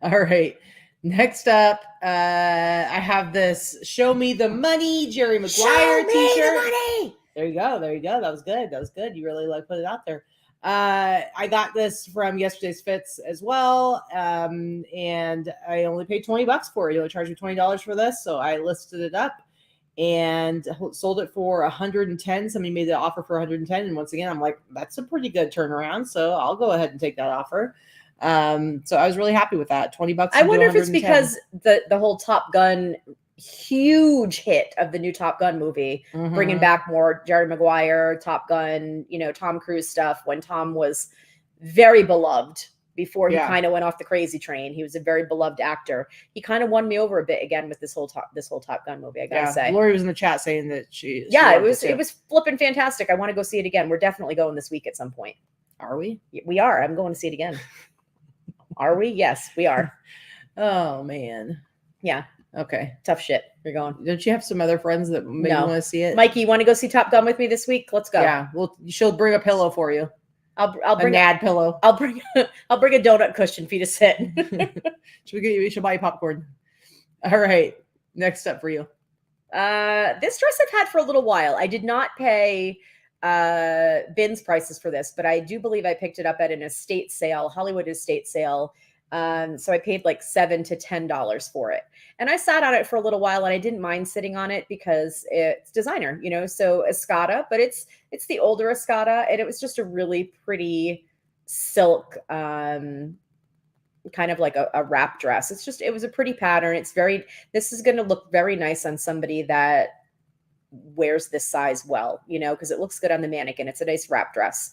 All right. Next up, I have this "Show Me the Money" Jerry Maguire t-shirt. There you go. There you go. That was good. That was good. You really put it out there. I got this from yesterday's fits as well. And I only paid $20 for it. You only charged me $20 for this. So I listed it up and sold it for 110. Somebody made the offer for 110. And once again, I'm like, that's a pretty good turnaround. So I'll go ahead and take that offer. So I was really happy with that. $20. I wonder if it's because the whole Top Gun huge hit of the new Top Gun movie, bringing back more Jerry Maguire, Top Gun, Tom Cruise stuff when Tom was very beloved before he kind of went off the crazy train. He was a very beloved actor. He kind of won me over a bit again with this whole Top Gun movie, I gotta say. Lori was in the chat saying that she it was flipping fantastic. I want to go see it again. We're definitely going this week at some point. Are we? We are. I'm going to see it again. Are we? Yes, we are. Oh man. Yeah. Okay. Tough shit. You're going. Don't you have some other friends that maybe want to see it? Mikey, you want to go see Top Gun with me this week? Let's go. Yeah. Well, she'll bring a pillow for you. I'll bring a Nad pillow. I'll bring a donut cushion for you to sit. She'll buy you popcorn. All right. Next up for you. This dress I've had for a little while. I did not pay Bin's prices for this, but I do believe I picked it up at an estate sale, Hollywood estate sale. So I paid like $7 to $10 for it. And I sat on it for a little while and I didn't mind sitting on it because it's designer, so Escada, but it's the older Escada. And it was just a really pretty silk, kind of like a wrap dress. It was a pretty pattern. This is going to look very nice on somebody that wears this size well, because it looks good on the mannequin. It's a nice wrap dress.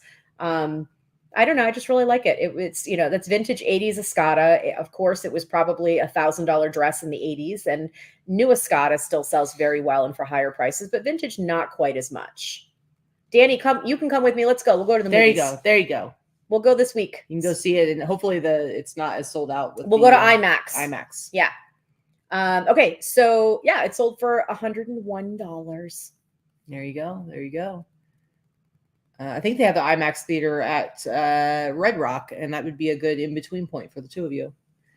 I don't know. I just really like it. It's that's vintage 80s Escada. Of course, it was probably $1,000 dress in the 80s, and new Escada still sells very well and for higher prices, but vintage not quite as much. Danny, you can come with me. Let's go. We'll go to the movies. There you go. We'll go this week. You can go see it, and hopefully it's not as sold out. We'll go to IMAX. IMAX. Yeah. Okay. So yeah, it sold for $101. There you go. I think they have the IMAX theater at Red Rock, and that would be a good in-between point for the two of you.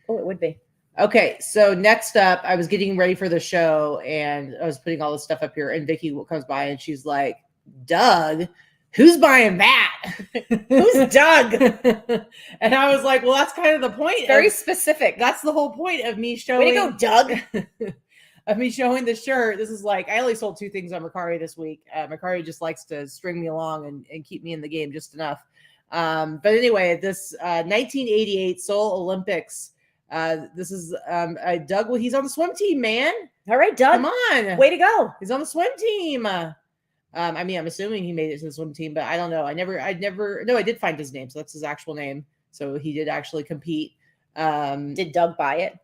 Oh, it would be. Okay, so next up, I was getting ready for the show, and I was putting all this stuff up here, and Vikki comes by, and she's like, Doug, who's buying that? Who's Doug? And I was like, well, that's kind of the point. Very specific. That's the whole point of me showing. Way to go, Doug. Of me showing the shirt. This is like, I only sold 2 things on Mercari this week. Mercari just likes to string me along and keep me in the game just enough. But anyway, this 1988 Seoul Olympics. This is Doug. Well, he's on the swim team, man. All right, Doug. Come on. Way to go. He's on the swim team. I mean, I'm assuming he made it to the swim team, but I don't know. I did find his name. So that's his actual name. So he did actually compete. Did Doug buy it?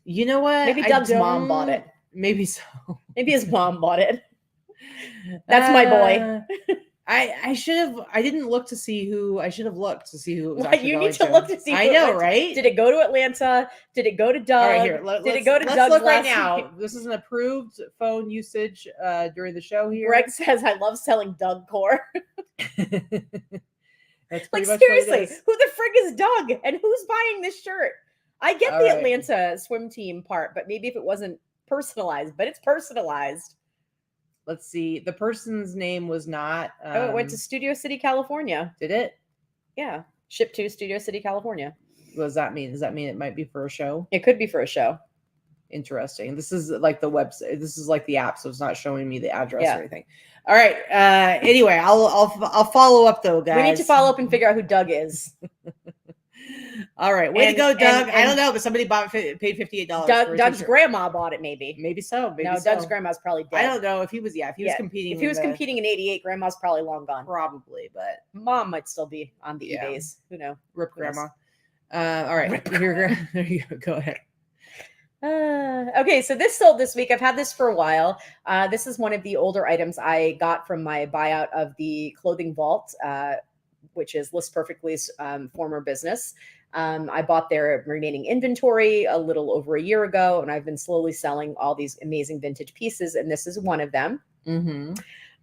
You know what? Maybe Doug's mom bought it. Maybe so. Maybe his mom bought it. That's my boy. I didn't look to see who. I should have looked to see who it was. You need to look to see. I know, right? Did it go to Atlanta? Did it go to Doug? All right, here. Did it go to Doug? Doug Look right now. This is an approved phone usage during the show here. Greg says, "I love selling Doug core." That's like seriously, who the frig is Doug, and who's buying this shirt? I get the Atlanta swim team part, but maybe if it wasn't personalized, but it's personalized. Let's see. The person's name was not. It went to Studio City, California. Did it? Yeah. Shipped to Studio City, California. What does that mean? Does that mean it might be for a show? It could be for a show. Interesting. This is like the website. This is like the app, so it's not showing me the address or anything. All right. Anyway, I'll follow up though, guys. We need to follow up and figure out who Doug is. All right, way to go, Doug. I don't know, but somebody paid $58. Doug's grandma bought it, maybe. Maybe so. Doug's grandma's probably dead. I don't know if he was. If he was competing. If he was competing in '88, grandma's probably long gone. Probably, but mom might still be on the eBays. Who knows? Rip grandma. All right, there you go. Go ahead. Okay, so this sold this week. I've had this for a while. This is one of the older items I got from my buyout of the Clothing Vault, which is List Perfectly's former business. I bought their remaining inventory a little over a year ago, and I've been slowly selling all these amazing vintage pieces, and this is one of them. Mm-hmm.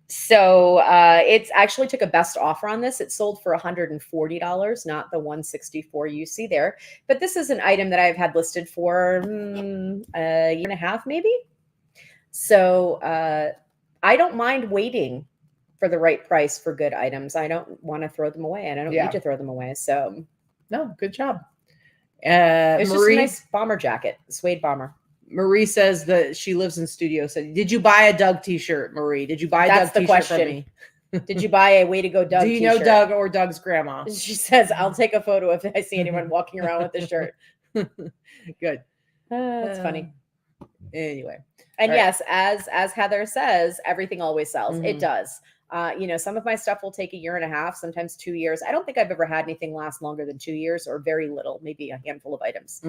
So it's actually took a best offer on this. It sold for $140, not the $164 you see there. But this is an item that I've had listed for a year and a half, maybe. So I don't mind waiting for the right price for good items. I don't want to throw them away, and I don't need to throw them away. So no, good job. It's Marie, just a nice bomber jacket, suede bomber. Marie says that she lives in Studio City. Did you buy a Doug t-shirt, Marie? Did you buy a Doug t-shirt from me? Did you buy a Way to Go Doug Do you t-shirt? know Doug or Doug's grandma? She says, I'll take a photo if I see anyone walking around with the shirt. Good. That's funny. Anyway. And yes, as Heather says, everything always sells. Mm-hmm. It does. Some of my stuff will take a year and a half, sometimes 2 years. I don't think I've ever had anything last longer than 2 years, or very little, maybe a handful of items.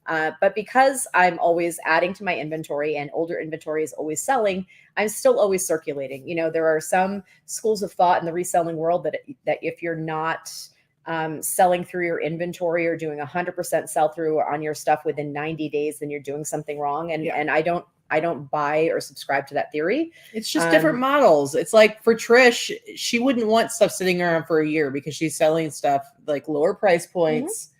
But because I'm always adding to my inventory and older inventory is always selling, I'm still always circulating. There are some schools of thought in the reselling world that if you're not selling through your inventory or doing 100% sell through on your stuff within 90 days, then you're doing something wrong. And I don't buy or subscribe to that theory. It's just different models. It's like for Trish, she wouldn't want stuff sitting around for a year because she's selling stuff like lower price points.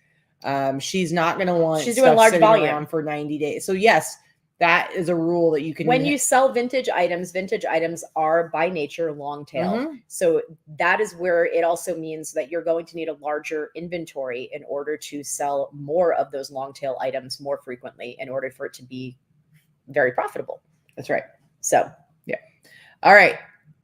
Mm-hmm. She's not going to want she's doing large volume around for 90 days. So yes, that is a rule that you can. When you sell vintage items are by nature long tail. Mm-hmm. So that is where it also means that you're going to need a larger inventory in order to sell more of those long tail items more frequently in order for it to be very profitable. That's right. So, yeah. All right.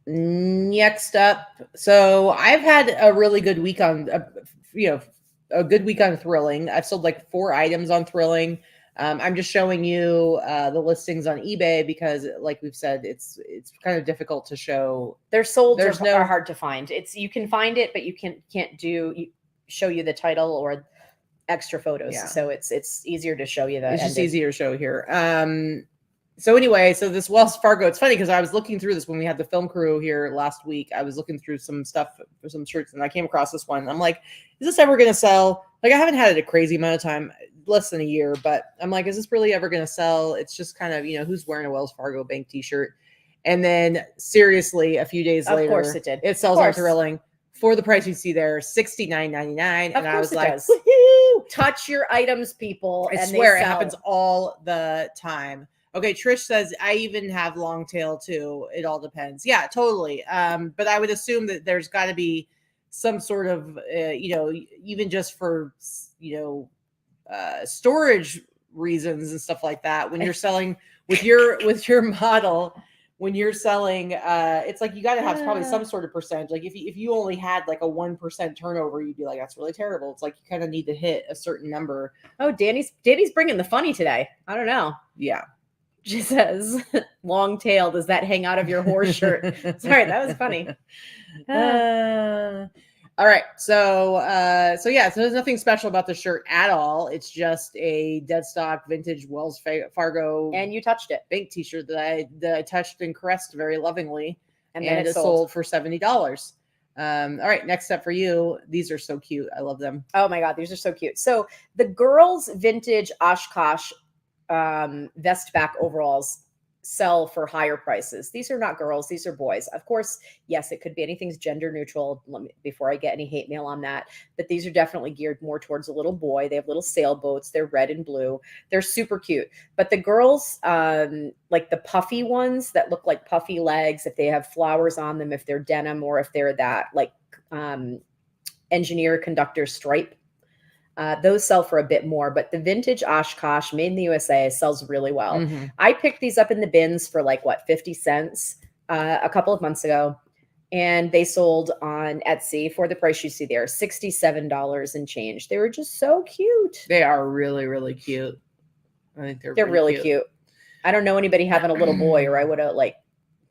Next up. So I've had a really good week on, a good week on Thrilling. I've sold like 4 items on Thrilling. I'm just showing you the listings on eBay because, like we've said, it's kind of difficult to show. They're sold. Are hard to find. You can find it, but you can't show you the title or extra photos. Yeah. So it's easier to show you that. It's just easier to show here. So anyway, so this Wells Fargo, it's funny because I was looking through this when we had the film crew here last week. I was looking through some stuff for some shirts and I came across this one. I'm like, is this ever going to sell? Like, I haven't had it a crazy amount of time, less than a year, but I'm like, is this really ever going to sell? It's just kind of, who's wearing a Wells Fargo bank t-shirt? And then seriously, a few days later, of course it did. It sells on Thrilling for the price you see there, $69.99. And I was like, woohoo! Touch your items, people. I swear it happens all the time. Okay, Trish says, I even have long tail too. It all depends. Yeah, totally. But I would assume that there's got to be some sort of, even just for, storage reasons and stuff like that. When you're selling with your model, when you're selling, it's like you got to have probably some sort of percentage. Like if you only had like a 1% turnover, you'd be like, that's really terrible. It's like you kind of need to hit a certain number. Oh, Danny's bringing the funny today. I don't know. Yeah. She says, long tail, does that hang out of your horse shirt? Sorry, that was funny. All right. So there's nothing special about the shirt at all. It's just a dead stock vintage Wells Fargo. And you touched it. Bank t-shirt that I touched and caressed very lovingly. And then it sold for $70. All right. Next up for you. These are so cute. I love them. Oh my God. These are so cute. So the girls' vintage Oshkosh vest back overalls sell for higher prices. These are not girls, these are boys. Of course, yes, it could be anything's gender neutral. Before I get any hate mail on that, but these are definitely geared more towards a little boy. They have little sailboats. They're red and blue. They're super cute. But the girls, like the puffy ones that look like puffy legs, if they have flowers on them, if they're denim, or if they're that like engineer conductor stripe, those sell for a bit more, but the vintage Oshkosh made in the USA sells really well. Mm-hmm. I picked these up in the bins for 50 cents a couple of months ago, and they sold on Etsy for the price you see there, $67 and change. They were just so cute. They are really, really cute. I think they're really cute. I don't know anybody having a little boy, or I would have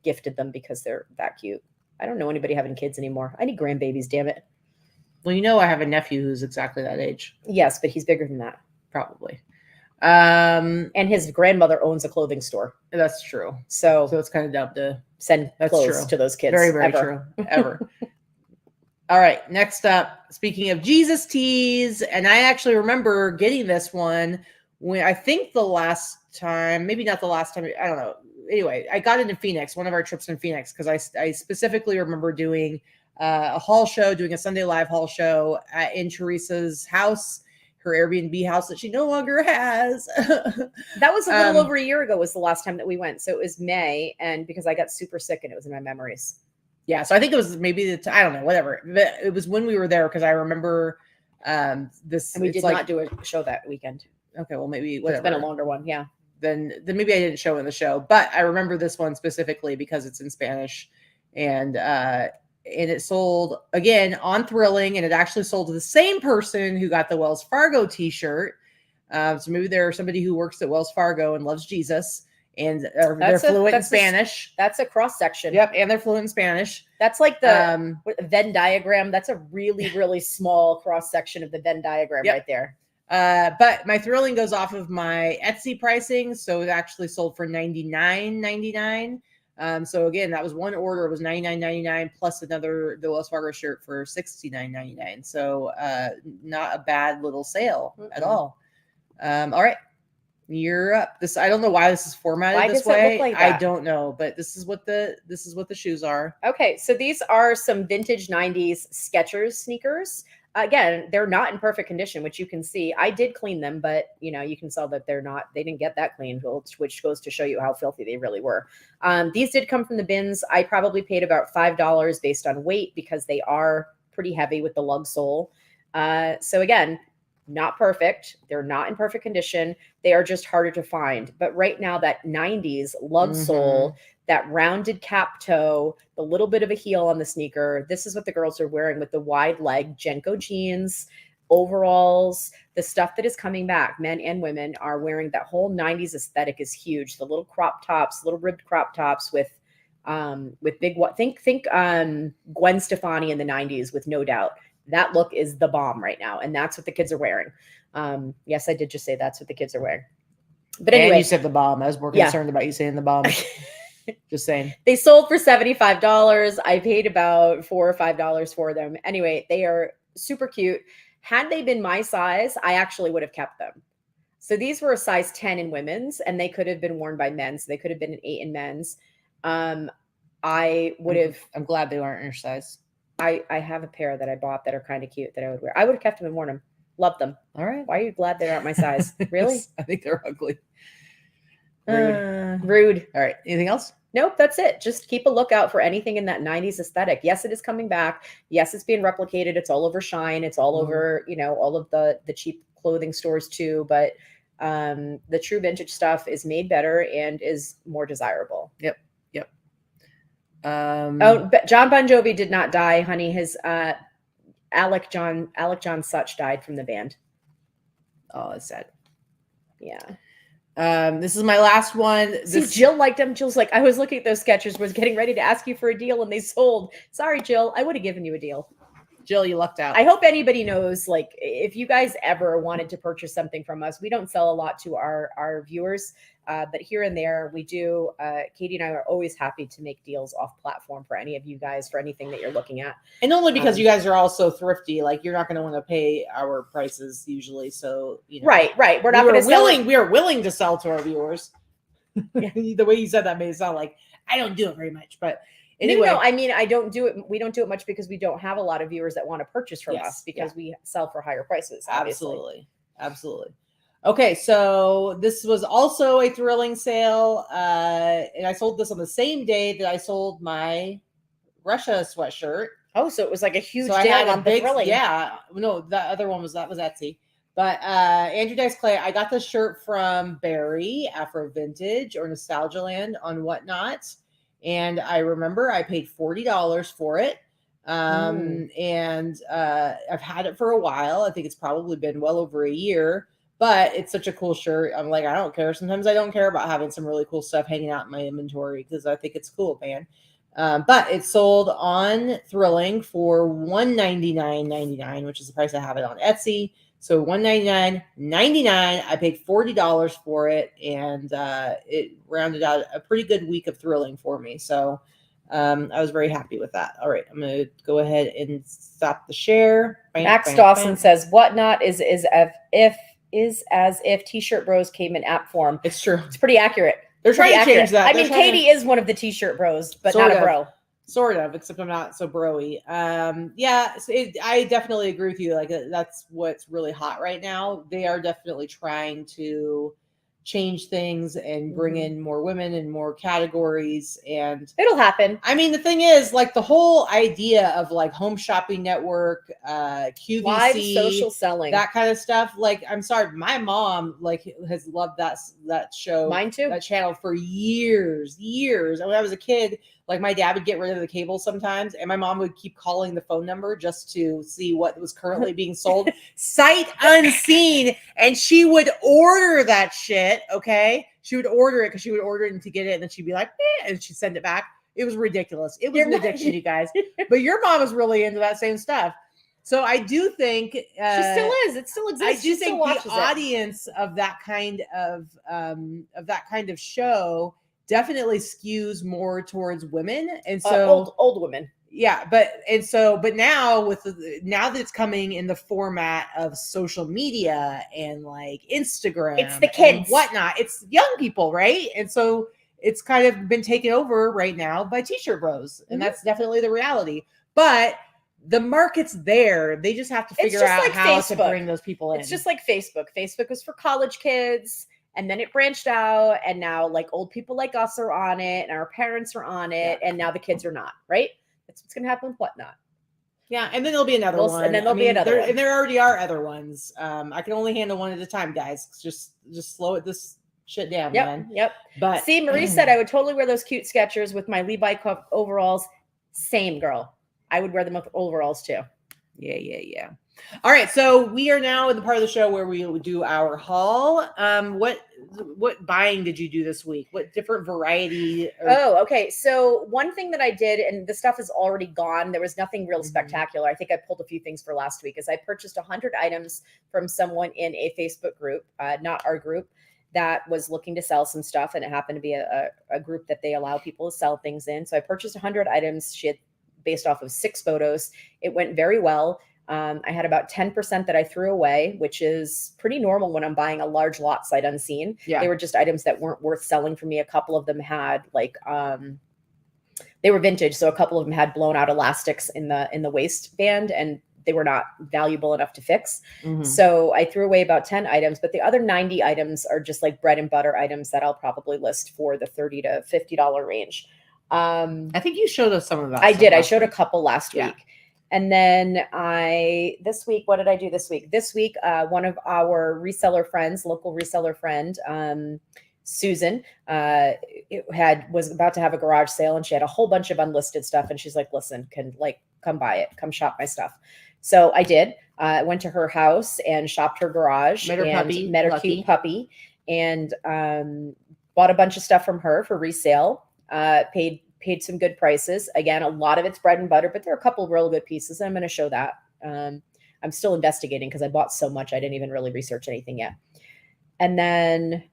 gifted them because they're that cute. I don't know anybody having kids anymore. I need grandbabies, damn it. Well, I have a nephew who's exactly that age. Yes, but he's bigger than that. Probably. And his grandmother owns a clothing store. That's true. So it's kind of dumb to send clothes to those kids. Very, very true. Ever. All right, next up, speaking of Jesus tees, and I actually remember getting this one when I think the last time, maybe not the last time, I don't know. Anyway, I got it in Phoenix, one of our trips in Phoenix, because I specifically remember doing a haul show, doing a Sunday Live haul show in Teresa's house, her Airbnb house that she no longer has. That was a little over a year ago was the last time that we went. So it was May, and because I got super sick and it was in my memories. Yeah, so I think it was maybe I don't know, whatever. It was when we were there because I remember this. And we did not do a show that weekend. Okay, well maybe whatever. It's been a longer one, yeah. Then maybe I didn't show in the show, but I remember this one specifically because it's in Spanish, and it sold again on Thrilling, and it actually sold to the same person who got the Wells Fargo T-shirt. So maybe there's somebody who works at Wells Fargo and loves Jesus. And they're fluent in Spanish. That's a cross section. Yep, and they're fluent in Spanish. That's like the Venn diagram. That's a really, really small cross section of the Venn diagram right there. But my Thrilling goes off of my Etsy pricing, so it actually sold for $99.99. So again, that was one order. It was $99.99 plus the Wells Fargo shirt for $69.99. So not a bad little sale at all. All right. You're up. I don't know why this is formatted this way. Look like that? I don't know, but this is what the shoes are. Okay, so these are some vintage 90s Skechers sneakers. Again, they're not in perfect condition, which you can see. I did clean them, but you can tell that they didn't get that clean, which goes to show you how filthy they really were. These did come from the bins. I probably paid about $5 based on weight because they are pretty heavy with the lug sole. So again, not perfect. They're not in perfect condition. They are just harder to find. But right now, that 90s lug sole, that rounded cap toe, the little bit of a heel on the sneaker, this is what the girls are wearing with the wide leg Jenko jeans, overalls, the stuff that is coming back. Men and women are wearing that whole 90s aesthetic is huge. The little crop tops, little ribbed crop tops with big, think Gwen Stefani in the 90s with No Doubt. That look is the bomb right now. And that's what the kids are wearing. Yes, I did just say that's what the kids are wearing. But anyway. And you said the bomb. I was more concerned about you saying the bomb. Just saying. They sold for $75. I paid about $4 or $5 for them. Anyway, they are super cute. Had they been my size, I actually would have kept them. So these were a size 10 in women's, and they could have been worn by men. So they could have been an 8 in men's. I would have. I'm glad they weren't your size. I have a pair that I bought that are kind of cute that I would wear. I would have kept them and worn them. Love them. All right. Why are you glad they aren't my size? Really? I think they're ugly. Rude. All right. Anything else? Nope, that's it. Just keep a lookout for anything in that 90s aesthetic. Yes, it is coming back. Yes, it's being replicated. It's all over Shine. It's all over, all of the cheap clothing stores too. But the true vintage stuff is made better and is more desirable. Yep. John Bon Jovi did not die, honey. His Alec John Such died from the band. Oh, that's sad. Yeah. This is my last one. See, Jill liked them. Jill's like, I was looking at those Skechers, was getting ready to ask you for a deal, and they sold. Sorry, Jill. I would have given you a deal. Jill, you lucked out. I hope anybody knows, like, if you guys ever wanted to purchase something from us, we don't sell a lot to our viewers, but here and there we do. Katie and I are always happy to make deals off platform for any of you guys for anything that you're looking at. And only because you guys are all so thrifty, like you're not going to want to pay our prices usually. So, right. We're not going to we are willing to sell to our viewers. The way you said that made it sound like I don't do it very much, but anyway. No, I mean, I don't do it. We don't do it much because we don't have a lot of viewers that want to purchase from us because we sell for higher prices. Obviously. Absolutely. Okay. So this was also a Thrilling sale. And I sold this on the same day that I sold my Russia sweatshirt. Oh, so it was like a huge deal on the Thrilling. Yeah. No, the other one was Etsy. But Andrew Dice Clay, I got the shirt from Barry, Afro Vintage or Nostalgia Land on Whatnot. And I remember I paid $40 for it. And I've had it for a while. I think it's probably been well over a year, but it's such a cool shirt. I'm like, I don't care. Sometimes I don't care about having some really cool stuff hanging out in my inventory because I think it's cool, man. But it sold on Thrilling for $199.99, which is the price I have it on Etsy. So $199.99. I paid $40 for it, and it rounded out a pretty good week of Thrilling for me. So I was very happy with that. All right, I'm gonna go ahead and stop the share. Bam, Max bam, Dawson bam. says, "Whatnot is as if T-shirt bros came in app form." It's true. It's pretty accurate. They're trying Pretty to change accurate. that. I They're mean, trying Katy is one of the T-shirt bros, but Sort not a of. bro. Sort of, except I'm not so broy. Yeah, I definitely agree with you. Like that's what's really hot right now. They are definitely trying to change things and bring in more women and more categories. And It'll happen. I mean, the thing is, like the whole idea of like Home Shopping Network, QVC, Live social selling, that kind of stuff. Like, I'm sorry, my mom like has loved that show, mine too, that channel for years. And when I was a kid, like my dad would get rid of the cable sometimes, and my mom would keep calling the phone number just to see what was currently being sold, sight unseen, and she would order that shit. Okay, she would order it because she would order it to get it, and then she'd be like, and she'd send it back. It was ridiculous. It was an addiction, you guys. But your mom is really into that same stuff. So I do think she still is. It still exists. I do think the audience of that kind of show definitely skews more towards women, and so old women. Yeah, but now now that it's coming in the format of social media and like Instagram, it's the kids and whatnot. It's young people, right? And so it's kind of been taken over right now by T-shirt bros, and that's definitely the reality. But the market's there. They just have to figure out like how to bring those people in. It's just like Facebook. Facebook was for college kids, and then it branched out, and now like old people like us are on it, and our parents are on it, and now the kids are not, right? That's what's going to happen with Whatnot. Yeah, and then there'll be another one. And then there'll be another one. And there already are other ones. I can only handle one at a time, guys. Just slow this shit down, man. Yep. But see, Marie said I would totally wear those cute Skechers with my Levi cup overalls. Same, girl. I would wear them with overalls too. Yeah. All right, so we are now in the part of the show where we will do our haul. What buying did you do this week? What different variety? Okay. So one thing that I did, and the stuff is already gone. There was nothing real spectacular. I think I pulled a few things for last week. Is I purchased 100 items from someone in a Facebook group, not our group, that was looking to sell some stuff, and it happened to be a group that they allow people to sell things in. So I purchased 100 items. She had based off of 6 photos. It went very well. I had about 10% that I threw away, which is pretty normal when I'm buying a large lot sight unseen. Yeah. They were just items that weren't worth selling for me. A couple of them had like, they were vintage. So a couple of them had blown out elastics in the waistband, and they were not valuable enough to fix. So I threw away about 10 items, but the other 90 items are just like bread and butter items that I'll probably list for the $30 to $50 range. I think you showed us some of that. I did. I showed a couple last week. And then this week, what did I do this week? This week, one of our reseller friends, local reseller friend, Susan, was about to have a garage sale, and she had a whole bunch of unlisted stuff. And she's like, listen, come buy it, come shop my stuff. So I did. I went to her house and shopped her garage, met her cute puppy, and bought a bunch of stuff from her for resale. Paid some good prices. Again, a lot of it's bread and butter, but there are a couple of real good pieces, and I'm going to show that. I'm still investigating because I bought so much I didn't even really research anything yet. And then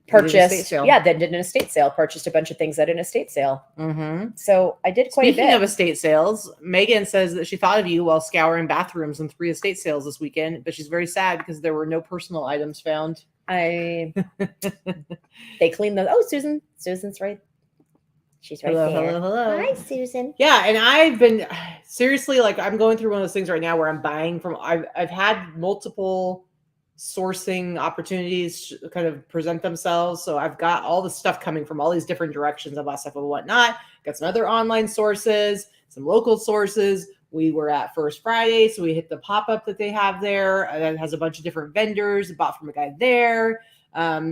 purchased, then did an estate sale. Purchased a bunch of things at an estate sale. So I did quite a bit. Speaking of estate sales, Megan says that she thought of you while scouring bathrooms in 3 estate sales this weekend, but she's very sad because there were no personal items found. They cleaned those. Oh, Susan's right. She's right there. Hello. Hi, Susan. Yeah, and I've been seriously like I'm going through one of those things right now where I'm buying from. I've had multiple sourcing opportunities kind of present themselves, so I've got all the stuff coming from all these different directions. I bought stuff and whatnot. Got some other online sources, some local sources. We were at First Friday, so we hit the pop-up that they have there. That has a bunch of different vendors. Bought from a guy there,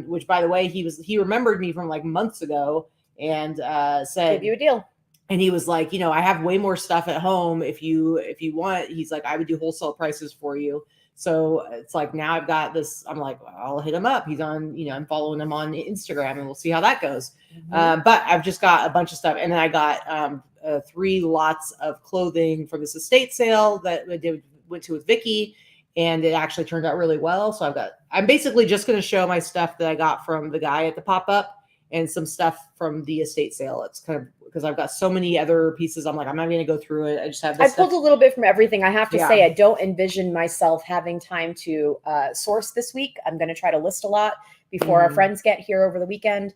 which by the way, he remembered me from like months ago. And said, give you a deal. And he was like, I have way more stuff at home. If you want, he's like, I would do wholesale prices for you. So it's like, now I've got this. I'm like, well, I'll hit him up. He's on, I'm following him on Instagram, and we'll see how that goes. But I've just got a bunch of stuff. And then I got 3 lots of clothing from this estate sale that I went to with Vikki, and it actually turned out really well. So I'm basically just going to show my stuff that I got from the guy at the pop-up, and some stuff from the estate sale. It's kind because I've got so many other pieces. I'm like, I'm not going to go through it. I just have I this pulled a little bit from everything. I have to Yeah. say, I don't envision myself having time to source this week. I'm going to try to list a lot before our Mhm. friends get here over the weekend.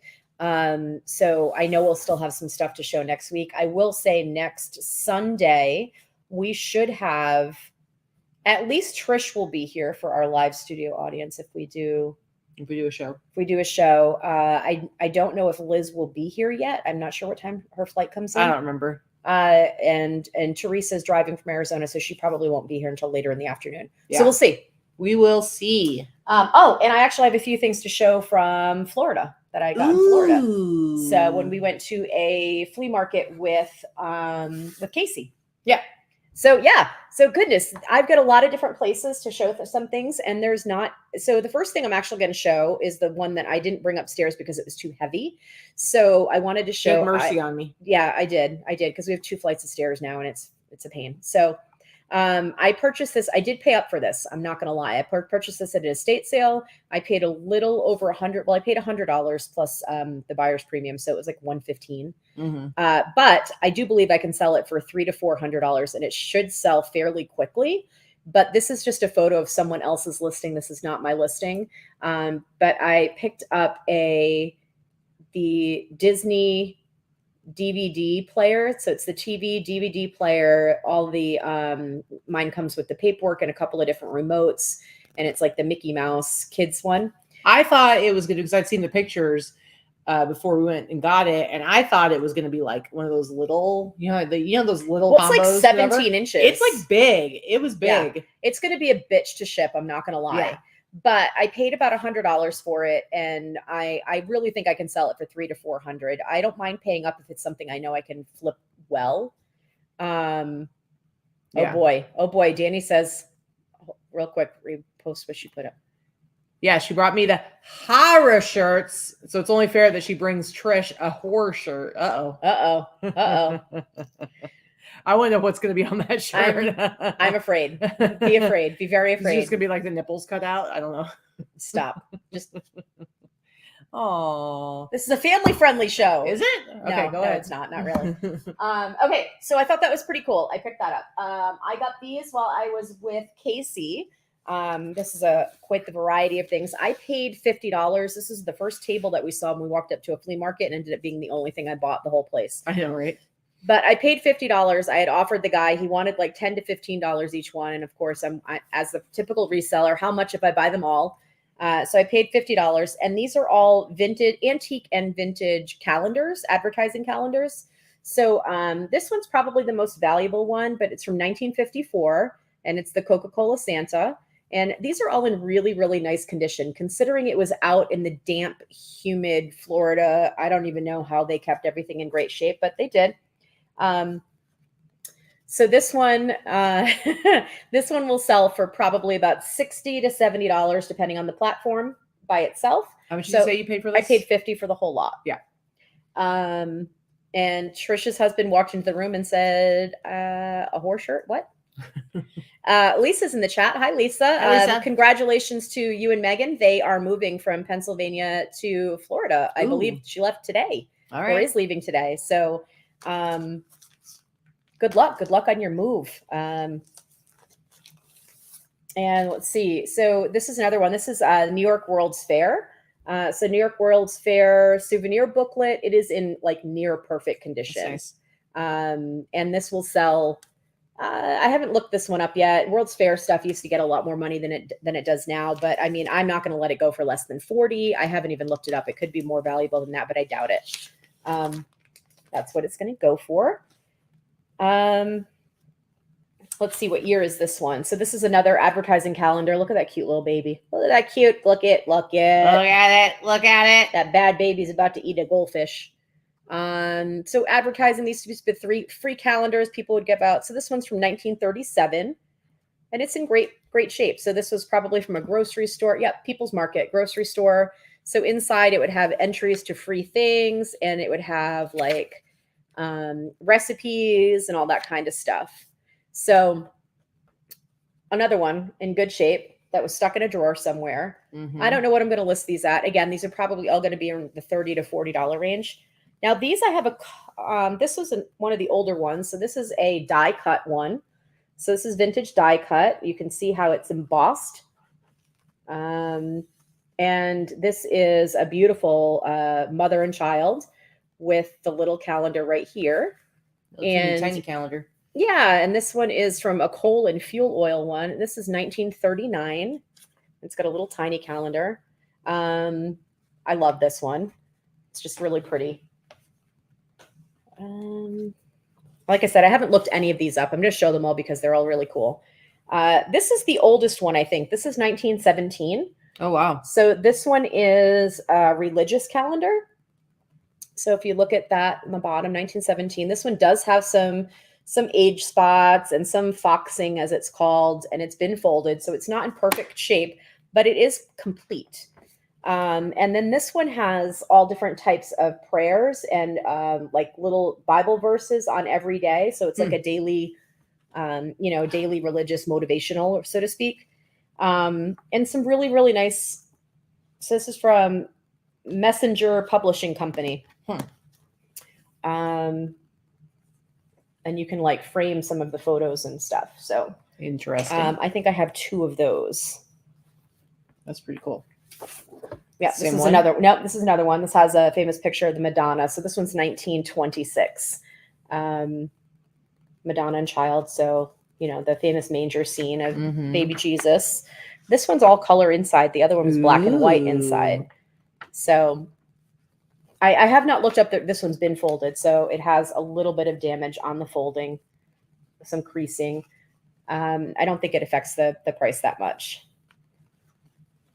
So I know we'll still have some stuff to show next week. I will say next Sunday, we should have, at least Trish will be here for our live studio audience if we do a show. If we do a show. I don't know if Liz will be here yet. I'm not sure what time her flight comes in. I don't remember. And Teresa's driving from Arizona, so she probably won't be here until later in the afternoon. Yeah. So we'll see. We will see. Oh, and I actually have a few things to show from Florida that I got in Florida. So when we went to a flea market with Casey. Yeah. So goodness, I've got a lot of different places to show some things, and there's not. So the first thing I'm actually going to show is the one that I didn't bring upstairs because it was too heavy. So I wanted to show. Have mercy on me. Yeah, I did because we have 2 flights of stairs now, and it's a pain. So I purchased this. I did pay up for this. I'm not going to lie. I purchased this at an estate sale. I paid a little over $100. Well, I paid $100 plus the buyer's premium, so it was like $115. Mm-hmm. But I do believe I can sell it for $300 to $400, and it should sell fairly quickly. But this is just a photo of someone else's listing. This is not my listing. But I picked up the Disney DVD player. So it's the TV DVD player. All the mine comes with the paperwork and a couple of different remotes, and it's like the Mickey Mouse kids one. I thought it was good because I'd seen the pictures before we went and got it, and I thought it was going to be like one of those little, those little. Well, it's like combos, 17 whatever. inches. It's like big. It was big. Yeah. It's going to be a bitch to ship. I'm not going to lie. Yeah. But I paid about $100 for it, and I really think I can sell it for $300 to $400. I don't mind paying up if it's something I know I can flip well. Yeah. Oh boy. Danny says, real quick, repost what she put up. Yeah, she brought me the horror shirts, so it's only fair that she brings Trish a horror shirt. Uh oh. I want to know what's going to be on that shirt. I'm afraid. Be afraid. Be very afraid. It's just going to be like the nipples cut out. I don't know. Stop. Just. Oh, this is a family-friendly show. Is it? Okay, go ahead. It's not really. Okay, so I thought that was pretty cool. I picked that up. I got these while I was with Casey. This is quite the variety of things. I paid $50. This is the first table that we saw when we walked up to a flea market, and ended up being the only thing I bought the whole place. I know, right? But I paid $50. I had offered the guy, he wanted like $10 to $15 each one. And of course, I as the typical reseller, how much if I buy them all? So I paid $50. And these are all antique and vintage calendars, advertising calendars. So this one's probably the most valuable one, but it's from 1954, and it's the Coca-Cola Santa. And these are all in really, really nice condition, considering it was out in the damp, humid Florida. I don't even know how they kept everything in great shape, but they did. So this one, this one will sell for probably about $60 to $70, depending on the platform by itself. How much did you say you paid for this? I paid $50 for the whole lot. Yeah. And Trisha's husband walked into the room and said, a horse shirt? What? Lisa's in the chat. Hi, Lisa. Hi, Lisa. Congratulations to you and Megan. They are moving from Pennsylvania to Florida. I believe she left today. All right. Or is leaving today. So, good luck on your move. And let's see. So this is another one. This is New York World's Fair. So New York World's Fair souvenir booklet. It is in like near perfect condition. Nice. And this will sell. I haven't looked this one up yet. World's Fair stuff used to get a lot more money than it does now. But I mean, I'm not going to let it go for less than 40. I haven't even looked it up. It could be more valuable than that, but I doubt it. That's what it's going to go for. Let's see, what year is this one? So this is another advertising calendar. Look at that cute little baby. Look at that cute. Look at it. That bad baby's about to eat a goldfish. So advertising these to be 3 free calendars people would give out. So this one's from 1937, and it's in great shape. So this was probably from a grocery store. Yep, People's Market, grocery store. So inside it would have entries to free things, and it would have like recipes and all that kind of stuff. So another one in good shape that was stuck in a drawer somewhere. Mm-hmm. I don't know what I'm going to list these at. Again, these are probably all going to be in the $30 to $40 range. Now these I have this was one of the older ones. So this is a die cut one. So this is vintage die cut. You can see how it's embossed. And this is a beautiful mother and child with the little calendar right here. And tiny calendar. Yeah, and this one is from a coal and fuel oil one. This is 1939. It's got a little tiny calendar. I love this one. It's just really pretty. Like I said, I haven't looked any of these up. I'm going to show them all because they're all really cool. This is the oldest one, I think. This is 1917. Oh, wow. So this one is a religious calendar. So if you look at that in the bottom, 1917, this one does have some age spots and some foxing, as it's called, and it's been folded. So it's not in perfect shape, but it is complete. And then this one has all different types of prayers and like little Bible verses on every day. So it's like a daily, daily religious motivational, so to speak. And some really, really nice. So this is from Messenger Publishing Company. And you can like frame some of the photos and stuff. So interesting. I think I have 2 of those. That's pretty cool. Yeah, this is another. No, this is another one. This has a famous picture of the Madonna. So this one's 1926. Madonna and child. So the famous manger scene of baby Jesus. This one's all color inside. The other one was black and white inside. So I have not looked up that this one's been folded. So it has a little bit of damage on the folding, some creasing. I don't think it affects the price that much.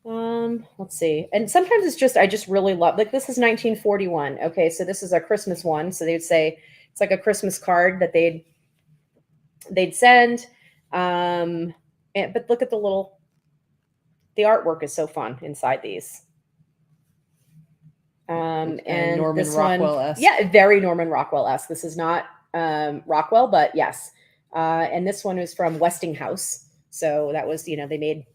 Let's see. And sometimes it's just, I just really love, like this is 1941. Okay. So this is a Christmas one. So they would say it's like a Christmas card that they'd send. But look at the artwork is so fun inside these. And Norman Rockwell-esque. Yeah, very Norman Rockwell-esque. This is not Rockwell, but yes. And this one was from Westinghouse. So that was, they made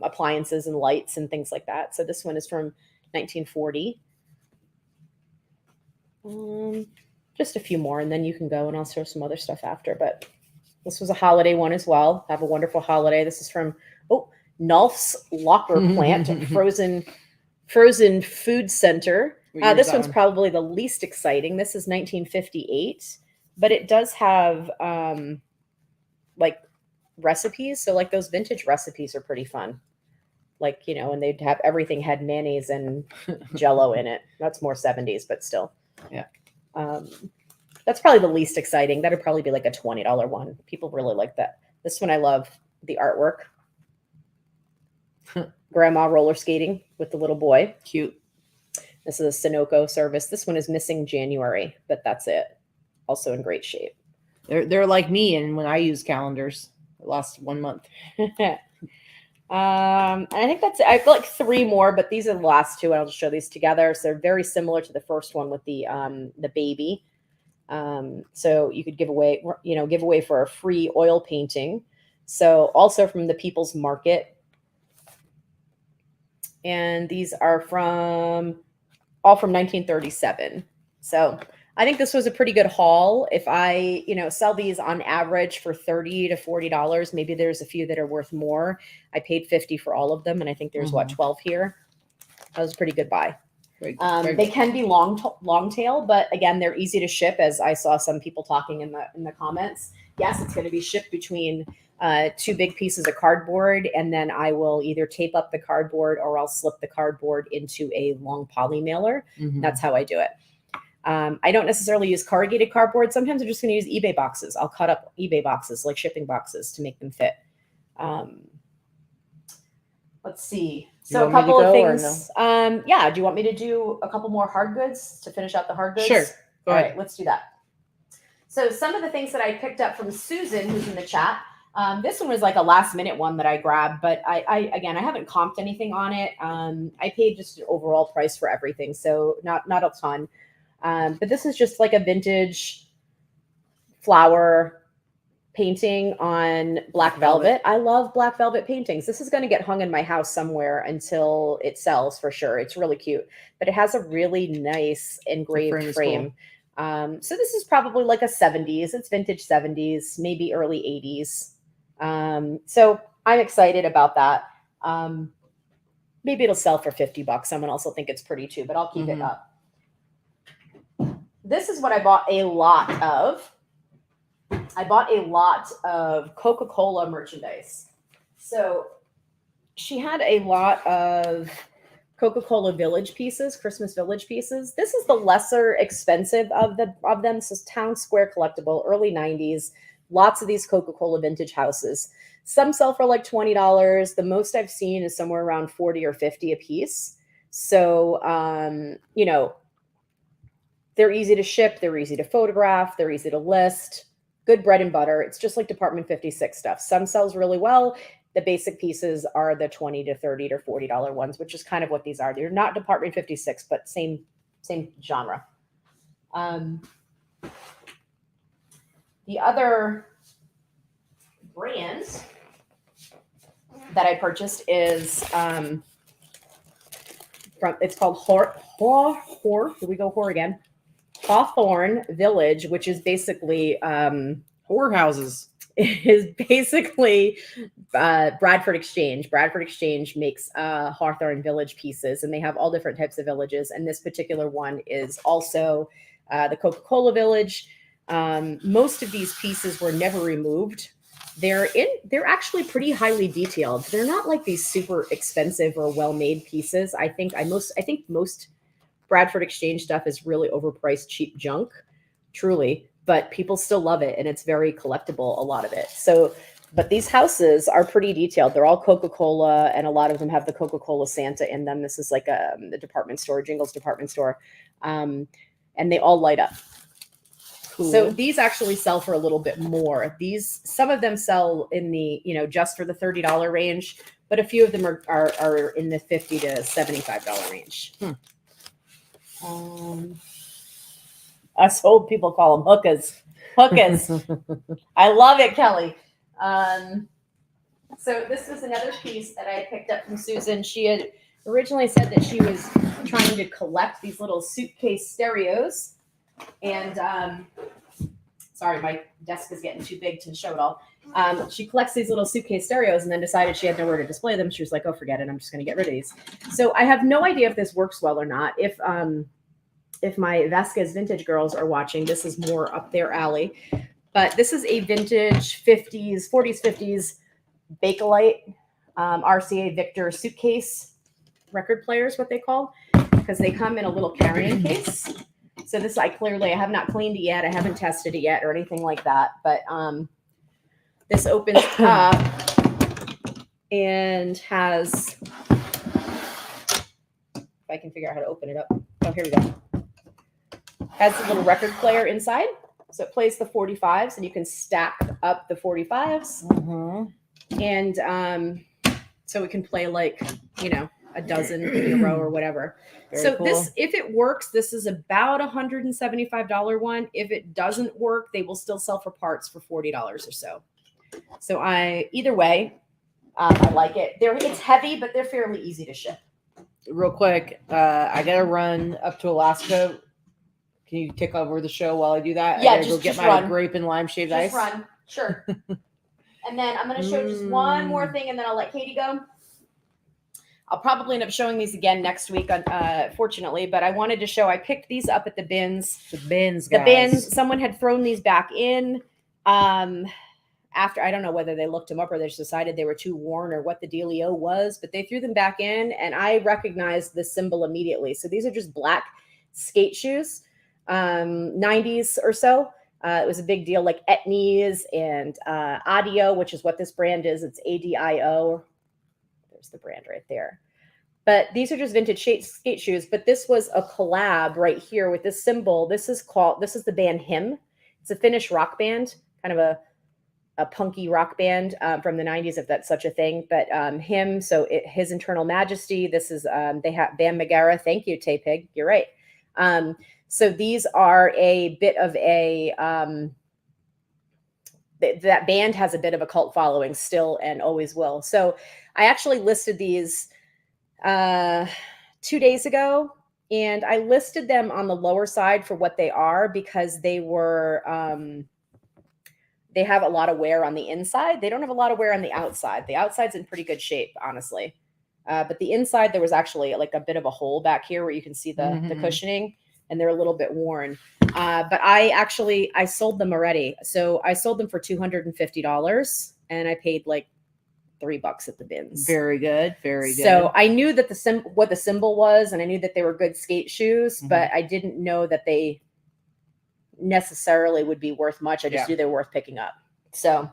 appliances and lights and things like that. So this one is from 1940. Just a few more, and then you can go, and I'll show some other stuff after. But this was a holiday one as well. Have a wonderful holiday. This is from Nolf's Locker Plant, frozen food center. This one's probably the least exciting. This is 1958, but it does have like recipes. So like those vintage recipes are pretty fun. Like, and they'd have everything had mayonnaise and Jello in it. That's more 70s, but still. Yeah. That's probably the least exciting. That'd probably be like a $20 one. People really like that. This one I love the artwork. Grandma roller skating with the little boy. Cute. This is a Sunoco service. This one is missing January, but that's it. Also in great shape. They're like me, and when I use calendars, it lasts 1 month. And I think that's it. I've got like 3 more, but these are the last 2. I'll just show these together. So they're very similar to the first one with the baby. So you could give away for a free oil painting. So also from the People's Market. And these are all from 1937. So I think this was a pretty good haul. If I, sell these on average for $30 to $40, maybe there's a few that are worth more. I paid $50 for all of them, and I think there's 12 here. That was a pretty good buy. They can be long tail, but again, they're easy to ship, as I saw some people talking in the comments. Yes, it's going to be shipped between 2 big pieces of cardboard, and then I will either tape up the cardboard or I'll slip the cardboard into a long poly mailer. That's how I do it. I don't necessarily use corrugated cardboard. Sometimes I'm just going to use eBay boxes. I'll cut up eBay boxes, like shipping boxes, to make them fit. Let's see. So a couple of things. No? Yeah. Do you want me to do a couple more hard goods to finish out the hard goods? Sure. Go ahead. All right, let's do that. So some of the things that I picked up from Susan, who's in the chat. This one was like a last minute one that I grabbed, but I haven't comped anything on it. I paid just an overall price for everything, so not a ton. But this is just like a vintage flower painting on black velvet. I love black velvet paintings. This is going to get hung in my house somewhere until it sells for sure. It's really cute, but it has a really nice engraved frame. Cool. So this is probably like a 70s. It's vintage 70s, maybe early 80s. So I'm excited about that. Maybe it'll sell for $50. Someone else will think it's pretty too, but I'll keep it up. This is what I bought a lot of. I bought a lot of Coca-Cola merchandise. So she had a lot of Coca-Cola Village pieces, Christmas Village pieces. This is the lesser expensive of them. This is Town Square collectible, early 90s. Lots of these Coca-Cola vintage houses. Some sell for like $20. The most I've seen is somewhere around 40 or 50 a piece. So, you know, they're easy to ship. They're easy to photograph. They're easy to list. Good bread and butter. It's just like Department 56 stuff. Some sells really well. The basic pieces are the $20 to $30 to $40 ones, which is kind of what these are. They're not Department 56, but same genre. The other brand that I purchased is it's called Did we go whore again? Hawthorne Village, which is basically whorehouses. Is basically Bradford Exchange. Bradford Exchange makes Hawthorne Village pieces, and they have all different types of villages. And this particular one is also the Coca-Cola Village. Most of these pieces were never removed. They're actually pretty highly detailed. They're not like these super expensive or well-made pieces. I think most Bradford Exchange stuff is really overpriced, cheap junk, truly, but people still love it, and it's very collectible, a lot of it. So, but these houses are pretty detailed. They're all Coca-Cola, and a lot of them have the Coca-Cola Santa in them. This is like the department store, Jingles department store, and they all light up. Cool. So these actually sell for a little bit more. Some of them sell in the, just for the $30 range, but a few of them are in the $50 to $75 range. Us old people call them hookahs. Hookahs. I love it, Kelly. So this is another piece that I picked up from Susan. She had originally said that she was trying to collect these little suitcase stereos. And sorry, my desk is getting too big to show it all. She collects these little suitcase stereos and then decided she had nowhere to display them. She was like, oh, forget it. I'm just going to get rid of these. So I have no idea if this works well or not. If my Vasquez vintage girls are watching, this is more up their alley. But this is a vintage 40s, 50s Bakelite RCA Victor suitcase record player is what they call, because they come in a little carrying case. So this, I have not cleaned it yet. I haven't tested it yet or anything like that. But this opens up and has, if I can figure out how to open it up. Oh, here we go. Has a little record player inside. So it plays the 45s, and you can stack up the 45s. Mm-hmm. And so we can play like, a dozen in a row or whatever. Very cool. This, if it works, this is about $175 one. If it doesn't work, they will still sell for parts for $40 or so. So either way, I like it. It's heavy, but they're fairly easy to ship. Real quick, I gotta run up to Alaska. Can you take over the show while I do that? Yeah, I gotta go get my grape and lime shaved ice. Just run, sure. And then I'm going to show just one more thing, and then I'll let Katie go. I'll probably end up showing these again next week, fortunately, but I wanted to show, I picked these up at the bins. The bins, guys. The bins, someone had thrown these back in after, I don't know whether they looked them up or they just decided they were too worn or what the dealio was, but they threw them back in, and I recognized the symbol immediately. So these are just black skate shoes, 90s or so. It was a big deal, like Etnies and Audio, which is what this brand is. It's ADIO. There's the brand right there. But these are just vintage skate shoes. But this was a collab right here with this symbol. This is the band HIM. It's a Finnish rock band, kind of a punky rock band from the 90s, if that's such a thing. But HIM, so His Internal Majesty. This is, they have Bam Margera. Thank you, Tay Pig. You're right. So these are a bit of a that band has a bit of a cult following still and always will. So I actually listed these 2 days ago, and I listed them on the lower side for what they are because they were they have a lot of wear on the inside. They don't have a lot of wear on the outside. The outside's in pretty good shape, honestly. But the inside, there was actually like a bit of a hole back here where you can see the cushioning, and they're a little bit worn. But I sold them already. So I sold them for $250, and I paid like $3 at the bins. Very good. Very good. So I knew that what the symbol was, and I knew that they were good skate shoes, but I didn't know that they necessarily would be worth much. I just knew they were worth picking up. So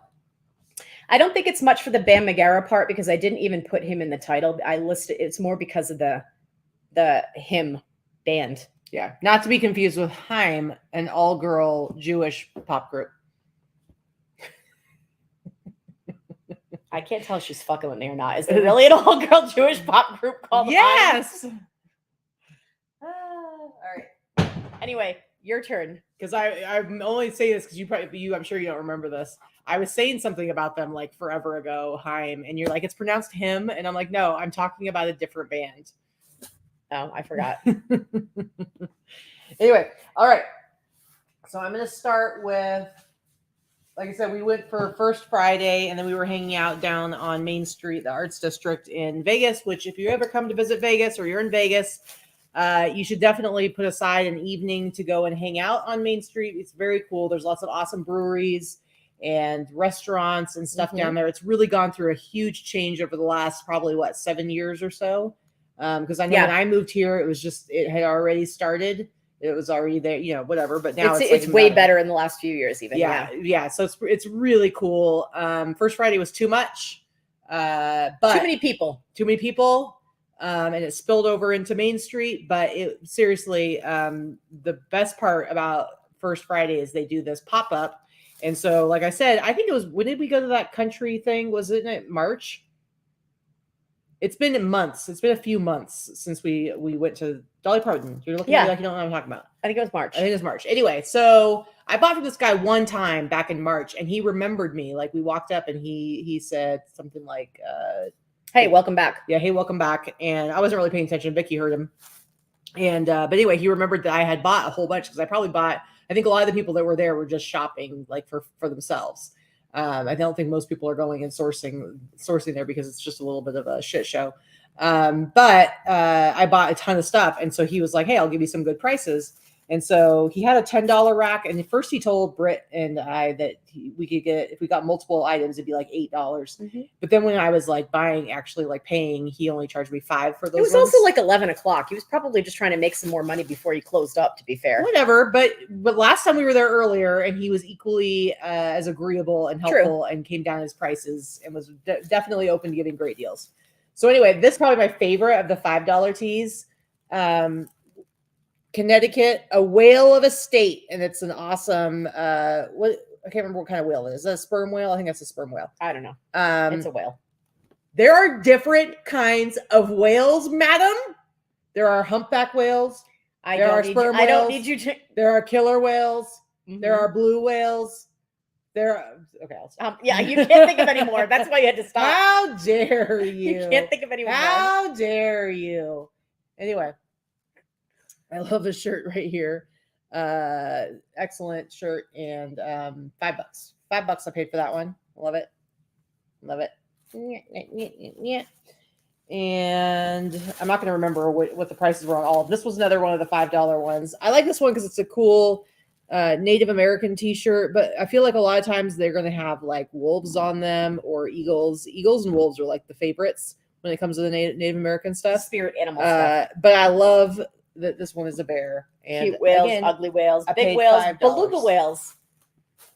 I don't think it's much for the Bam Margera part because I didn't even put him in the title. I listed it's more because of the him band. Yeah, not to be confused with Haim, an all-girl Jewish pop group. I can't tell if she's fucking with me or not. Is there really an all-girl Jewish pop group called Yes. Haim? All right. Anyway, your turn. Because I'm only saying this because I'm sure you don't remember this. I was saying something about them like forever ago, Haim, and you're like, it's pronounced him, and I'm like, no, I'm talking about a different band. Oh, I forgot. Anyway, all right. So I'm going to start with, like I said, we went for First Friday, and then we were hanging out down on Main Street, the Arts District in Vegas, which if you ever come to visit Vegas or you're in Vegas, you should definitely put aside an evening to go and hang out on Main Street. It's very cool. There's lots of awesome breweries and restaurants and stuff down there. It's really gone through a huge change over the last probably 7 years or so. Because I know when I moved here, it had already started. It was already there, whatever. But now it's way better in the last few years, even. Yeah. So it's really cool. First Friday was too much, but too many people, and it spilled over into Main Street. But it seriously, the best part about First Friday is they do this pop up, and so like I said, I think it was when did we go to that country thing? Was it in March? It's been months. It's been a few months since we went to Dolly Parton. You're looking at me like you don't know what I'm talking about. I think it was March. I think it was March. Anyway, so I bought from this guy one time back in March, and he remembered me. Like we walked up, and he said something like, "Hey, welcome back." Yeah, hey, welcome back. And I wasn't really paying attention. Vikki heard him, and but anyway, he remembered that I had bought a whole bunch because I probably bought. I think a lot of the people that were there were just shopping like for themselves. I don't think most people are going and sourcing there because it's just a little bit of a shit show. But I bought a ton of stuff. And so he was like, hey, I'll give you some good prices. And so he had a $10 rack. And at first he told Britt and I that we could get, if we got multiple items, it'd be like $8. But then when I was like paying, he only charged me $5 for those. It was also like 11 o'clock. He was probably just trying to make some more money before he closed up, to be fair. Whatever. But last time we were there earlier, and he was equally as agreeable and helpful and came down his prices and was definitely open to giving great deals. So anyway, this is probably my favorite of the $5 tees. Connecticut, a whale of a state, and it's an awesome I can't remember what kind of whale it is. Is that a sperm whale? I think that's a sperm whale. I don't know. It's a whale. There are different kinds of whales, madam. There are humpback whales. There are sperm whales. I don't need you to. There are killer whales. There are blue whales. There are, okay, I'll stop. Yeah, you can't think of any more. That's why you had to stop. How dare you? You can't think of any more. How dare you? Anyway, I love this shirt right here. Excellent shirt, and $5. $5 I paid for that one. Love it. Love it. Yeah. And I'm not going to remember what the prices were on all of this. Was another one of the $5 ones. I like this one because it's a cool Native American t-shirt, but I feel like a lot of times they're going to have like wolves on them or eagles. Eagles and wolves are like the favorites when it comes to the Native American stuff. Spirit animal stuff. But I love that this one is a bear. And cute whales, again, ugly whales, I big whales, $5. beluga whales.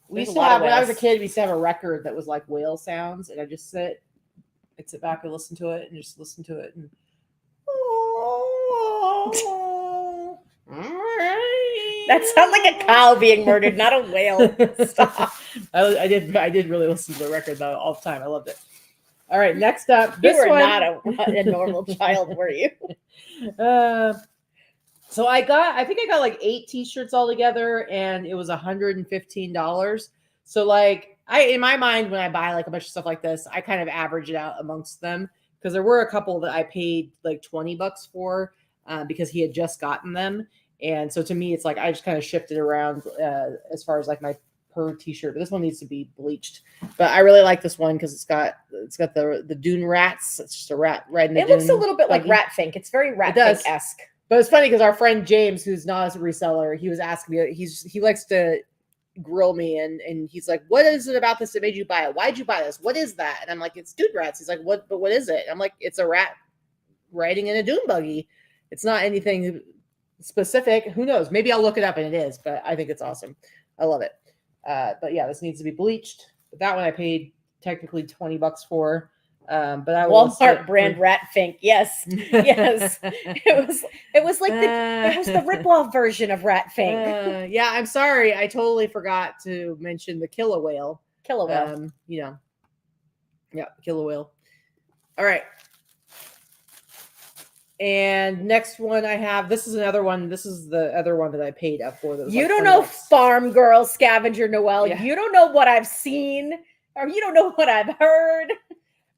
We used to have, when I was a kid, we used to have a record that was like whale sounds, and I'd sit back and listen to it, and just listen to it. And that sounds like a cow being murdered, not a whale. Stop. I did really listen to the record though all the time. I loved it. All right, next up, you were not a normal child, were you? So I think I got like 8 t-shirts all together, and it was $115. So like in my mind, when I buy like a bunch of stuff like this, I kind of average it out amongst them, because there were a couple that I paid like $20 for because he had just gotten them. And so to me, it's like I just kind of shifted around as far as like my per t-shirt. But this one needs to be bleached. But I really like this one because it's got the dune rats. It's just a rat riding the It looks a dune little bit like buggy. rat fink. It's very rat fink-esque. But it's funny because our friend James, who's not a reseller, he was asking me, he likes to grill me, and he's like, what is it about this that made you buy it? Why'd you buy this? What is that? And I'm like, it's dune rats. He's like, what is it? I'm like, it's a rat riding in a dune buggy. It's not anything specific. Who knows? Maybe I'll look it up and it is, but I think it's awesome. I love it. But yeah, this needs to be bleached. But that one I paid technically $20 for. But I Walmart brand rat fink. Yes. Yes. It was like it was the ripoff version of rat fink. Yeah, I'm sorry. I totally forgot to mention the killer whale. Killer whale. Yeah, killer whale. All right. And next one I have, this is another one. This is the other one that I paid up for. That You like don't know $20. Farm Girl Scavenger Noel. Yeah. You don't know what I've seen, or you don't know what I've heard.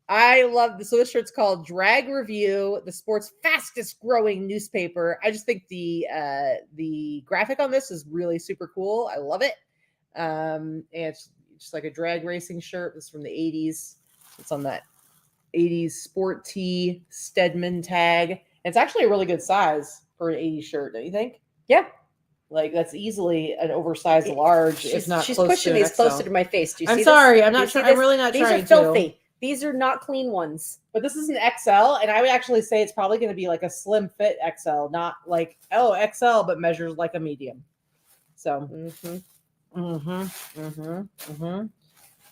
I love this. So this shirt's called Drag Review, the sport's fastest growing newspaper. I just think the graphic on this is really super cool. I love it. And it's just like a drag racing shirt. This is from the 80s. It's on that 80s sport tee Stedman tag. It's actually a really good size for an 80s shirt, don't you think? Yeah. Like that's easily an oversized large. It's not. She's close pushing to an these XL. closer to my face. Do you see I'm sorry. this? I'm not trying. I'm really not These trying are filthy. These are not clean ones. But this is an XL, and I would actually say it's probably going to be like a slim fit XL, not like XL, but measures like a medium. So,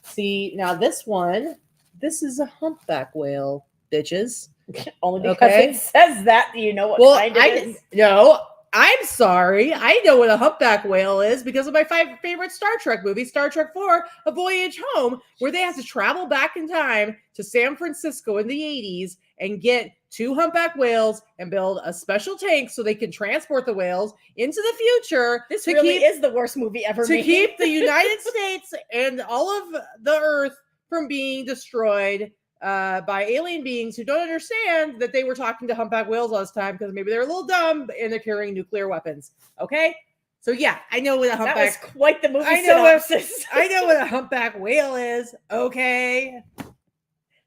See, now this one, this is a humpback whale, bitches. Only because it says that. Do you know what kind it is? No, I'm sorry. I know what a humpback whale is because of my favorite Star Trek movie, Star Trek 4, A Voyage Home, where they have to travel back in time to San Francisco in the 80s and get 2 humpback whales and build a special tank so they can transport the whales into the future. This really is the worst movie ever made. To keep the United States and all of the Earth from being destroyed by alien beings who don't understand that they were talking to humpback whales all this time because maybe they're a little dumb and they're carrying nuclear weapons. Okay, so yeah, I know what a humpback. That was quite the movie synopsis. I know what a humpback whale is. Okay,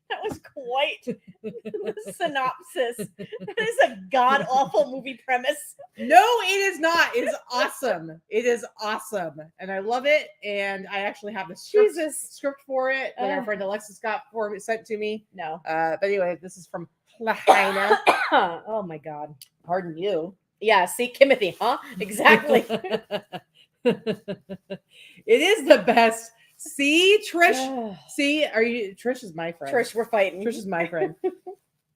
that was quite the synopsis. That is a god awful movie premise. No, it is not. It is awesome. It is awesome, and I love it. And I actually have the script for it that our friend Alexis got sent to me. No, but anyway, this is from Lahaina. Oh my god, pardon you. Yeah, see, Timothy, huh? Exactly. It is the best. See, Trish. See, Trish is my friend. Trish, we're fighting. Trish is my friend.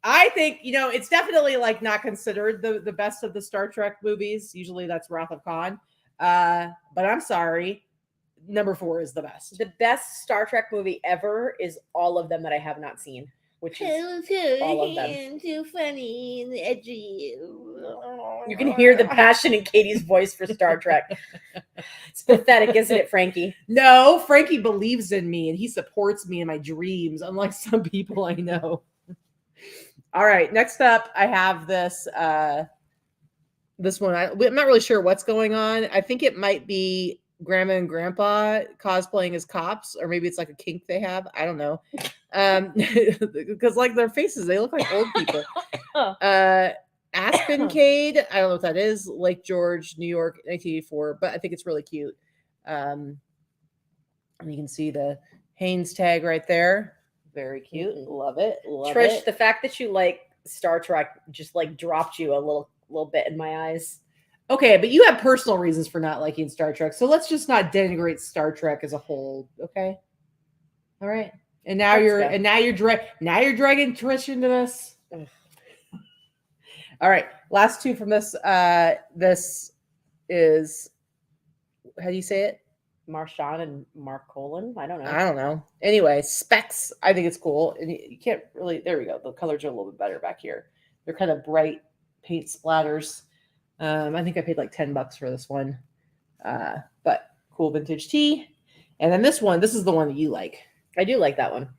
I think, it's definitely like not considered the best of the Star Trek movies. Usually that's Wrath of Khan. But I'm sorry. Number 4 is the best. The best Star Trek movie ever is all of them that I have not seen, which is all of them. Too funny and edgy. You can hear the passion in Katie's voice for Star Trek. It's pathetic, isn't it, Frankie? No, Frankie believes in me and he supports me in my dreams, unlike some people I know. All right, next up, I have this one. I'm not really sure what's going on. I think it might be Grandma and Grandpa cosplaying as cops, or maybe it's like a kink they have. I don't know. Because like their faces, they look like old people. Aspencade, I don't know what that is. Lake George, New York, 1984, but I think it's really cute. And you can see the Hanes tag right there. Very cute. Love it. Love Trish, it. the fact that you like Star Trek just like dropped you a little bit in my eyes. Okay, but you have personal reasons for not liking Star Trek, so let's just not denigrate Star Trek as a whole. Okay. All right. And now you're dragging Trish into this. Ugh. All right, last 2 from this. This is, how do you say it? Marshawn and Marcolin. I don't know. Anyway, Specs. I think it's cool, and you can't really. There we go. The colors are a little bit better back here. They're kind of bright paint splatters. I think I paid like $10 for this one, but cool vintage tee. And then this is the one that you like. I do like that one.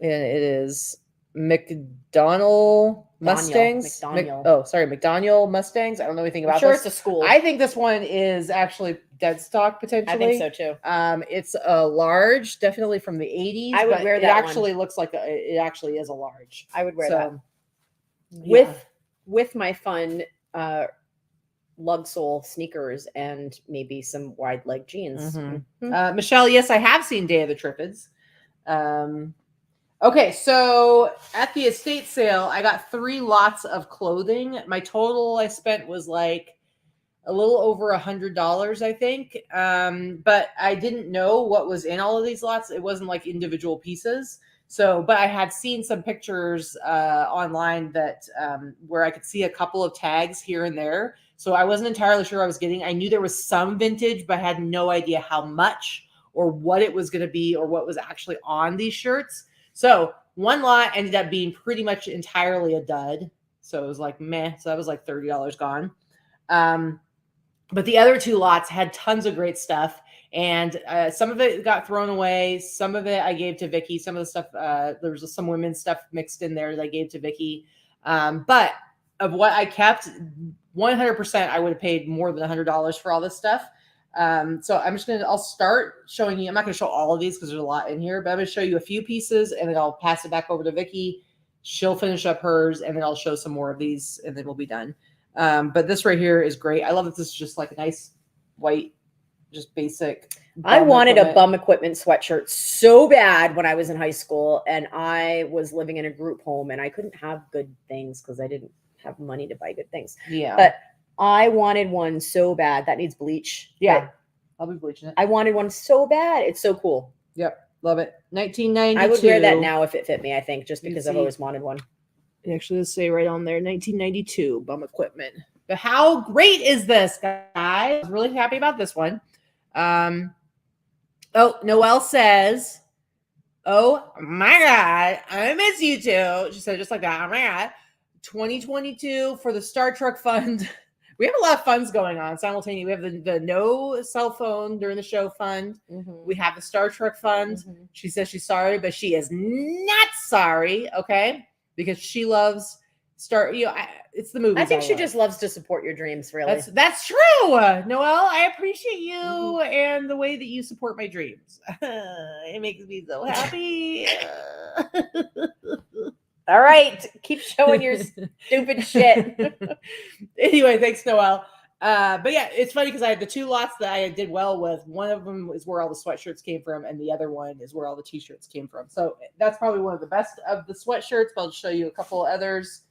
And it is McDonnell Mustangs. McDonnell Mustangs. I don't know anything about I'm sure this. it's a school. I think this one is actually dead stock potentially. I think so too. It's a large, definitely from the 80s. I would wear that. It actually looks like it actually is a large. I would wear that yeah. with my fun lug sole sneakers and maybe some wide leg jeans. Mm-hmm. Michelle, yes, I have seen Day of the Triffids. Okay, so at the estate sale, I got 3 lots of clothing. My total I spent was like a little over $100, I think. But I didn't know what was in all of these lots. It wasn't like individual pieces. So, but I had seen some pictures online that where I could see a couple of tags here and there. So I wasn't entirely sure what I was getting. I knew there was some vintage, but I had no idea how much or what it was going to be or what was actually on these shirts. So one lot ended up being pretty much entirely a dud. So it was like meh. So that was like $30 gone. But the other 2 lots had tons of great stuff. And some of it got thrown away. Some of it I gave to Vikki. Some of the stuff, there was some women's stuff mixed in there that I gave to Vikki. But of what I kept, 100% I would have paid more than $100 for all this stuff. So I'll start showing you. I'm not going to show all of these because there's a lot in here, but I'm going to show you a few pieces and then I'll pass it back over to Vikki. She'll finish up hers and then I'll show some more of these and then we'll be done. But this right here is great. I love that this is just like a nice white, just basic. I wanted a bum equipment sweatshirt so bad when I was in high school and I was living in a group home and I couldn't have good things because I didn't have money to buy good things. Yeah. But I wanted one so bad. That needs bleach. Yeah. I'll be bleaching it. I wanted one so bad. It's so cool. Yep. Love it. 1992. I would wear that now if it fit me, I think, just because I've always wanted one. It actually does say right on there, 1992 bum equipment. But how great is this, guys? I was really happy about this one. Oh, Noelle says, oh my God, I miss you too. She said just like that. Oh my God. 2022 for the Star Trek Fund. We have a lot of funds going on simultaneously. We have the no cell phone during the show fund. Mm-hmm. We have the Star Trek Fund. Mm-hmm. She says she's sorry, but she is not sorry, okay? Because she loves it's the movies. I think she just loves to support your dreams, really. That's true, Noelle. I appreciate you and the way that you support my dreams. It makes me so happy. All right, keep showing your stupid shit. Anyway, thanks, Noelle. But yeah, it's funny because I had the 2 lots that I did well with. One of them is where all the sweatshirts came from, and the other one is where all the t-shirts came from. So that's probably one of the best of the sweatshirts, but I'll just show you a couple of others.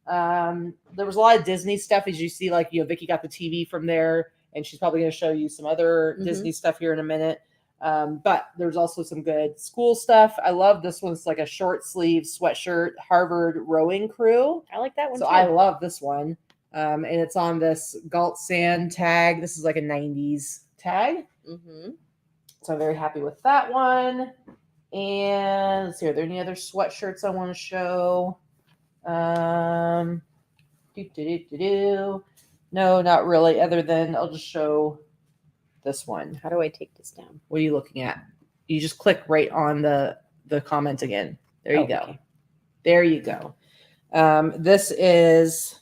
There was a lot of Disney stuff, as you see, like, Vikki got the TV from there, and she's probably going to show you some other Disney stuff here in a minute. But there's also some good school stuff. I love this one. It's like a short sleeve sweatshirt, Harvard rowing crew. I like that one too. So I love this one. And it's on this Galt Sand tag. This is like a 90s tag. Mm-hmm. So I'm very happy with that one. And let's see, are there any other sweatshirts I want to show? No, not really. Other than I'll just show this one. How do I take this down? What are you looking at? You just click right on the comment again. There you go. Okay. There you go. This is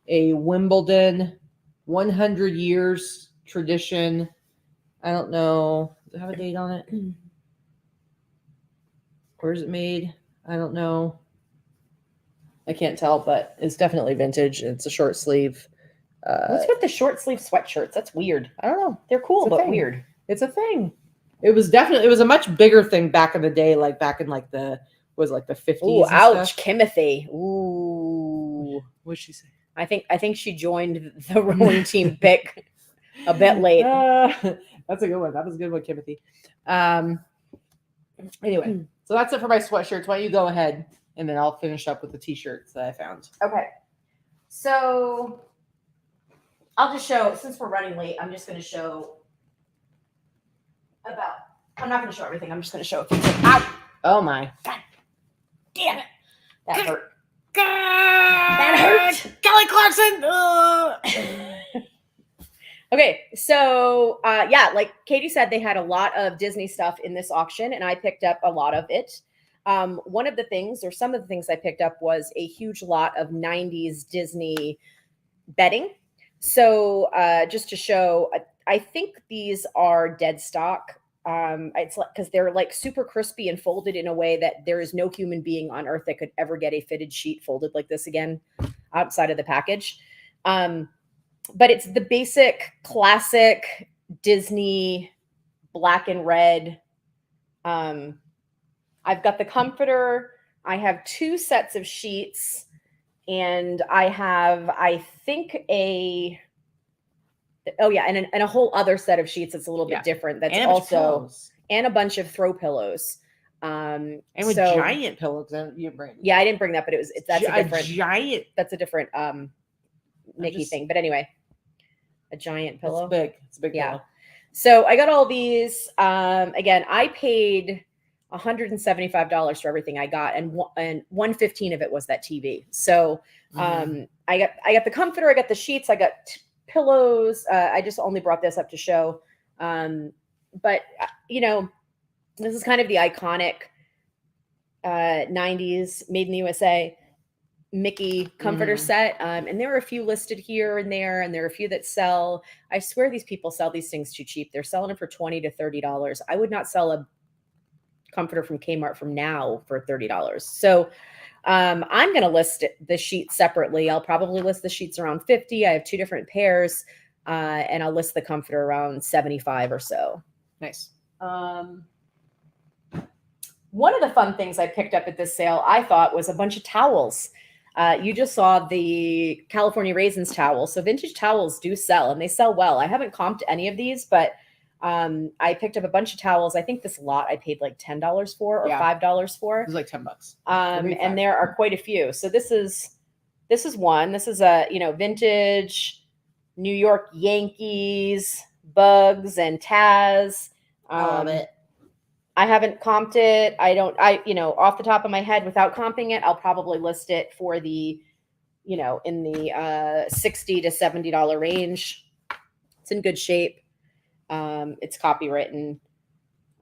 a Wimbledon 100 years tradition. I don't know. Does it have a date on it? Where is it made? I don't know. I can't tell, but it's definitely vintage. It's a short sleeve. What's with the short sleeve sweatshirts? That's weird. I don't know. They're cool, but weird. It's a thing. It was a much bigger thing back in the day, like back in like the 50s. Ooh, ouch, Timothy. Ooh. What'd she say? I think she joined the rowing team pick a bit late. That's a good one. That was a good one, Timothy. Anyway, so that's it for my sweatshirts. Why don't you go ahead and then I'll finish up with the t-shirts that I found. Okay. So I'll just show, since we're running late, I'm just going to show I'm not going to show everything. I'm just going to show a few things. Ow! Oh my. God damn it. That hurt. That hurt. Kelly Clarkson. Okay, so yeah, like Katie said, they had a lot of Disney stuff in this auction, and I picked up a lot of it. One of the things, or some of the things I picked up, was a huge lot of 90s Disney bedding. So just to show, I think these are dead stock. It's like, because they're like super crispy and folded in a way that there is no human being on earth that could ever get a fitted sheet folded like this again outside of the package. But it's the basic classic Disney black and red. I've got the comforter. I have 2 sets of sheets, and I have, I think, and a whole other set of sheets that's a little bit different. That's and also, and a bunch of throw pillows. And with giant pillows. You bring. Yeah, I didn't bring that, but that's a different giant. That's a different Mickey thing. But anyway, a giant pillow. It's big. It's a big pillow. So I got all these. Again, I paid $175 for everything I got, and $115 of it was that TV. So I got the comforter, I got the sheets, I got pillows. I just only brought this up to show. But this is kind of the iconic 90s made in the USA Mickey comforter set. And there are a few listed here and there, and there are a few that sell. I swear these people sell these things too cheap. They're selling them for $20 to $30. I would not sell a comforter from Kmart from now for $30. So I'm going to list the sheets separately. I'll probably list the sheets around 50. I have 2 different pairs, and I'll list the comforter around 75 or so. Nice. One of the fun things I picked up at this sale, I thought, was a bunch of towels. You just saw the California Raisins towel. So vintage towels do sell, and they sell well. I haven't comped any of these, but I picked up a bunch of towels. I think this lot I paid like $10 for, or $5 for. It was like $10. And there are quite a few. So this is one. This is a vintage New York Yankees, Bugs and Taz. I love it. I haven't comped it. Off the top of my head, without comping it, I'll probably list it for the, in the $60 to $70 range. It's in good shape. It's copywritten.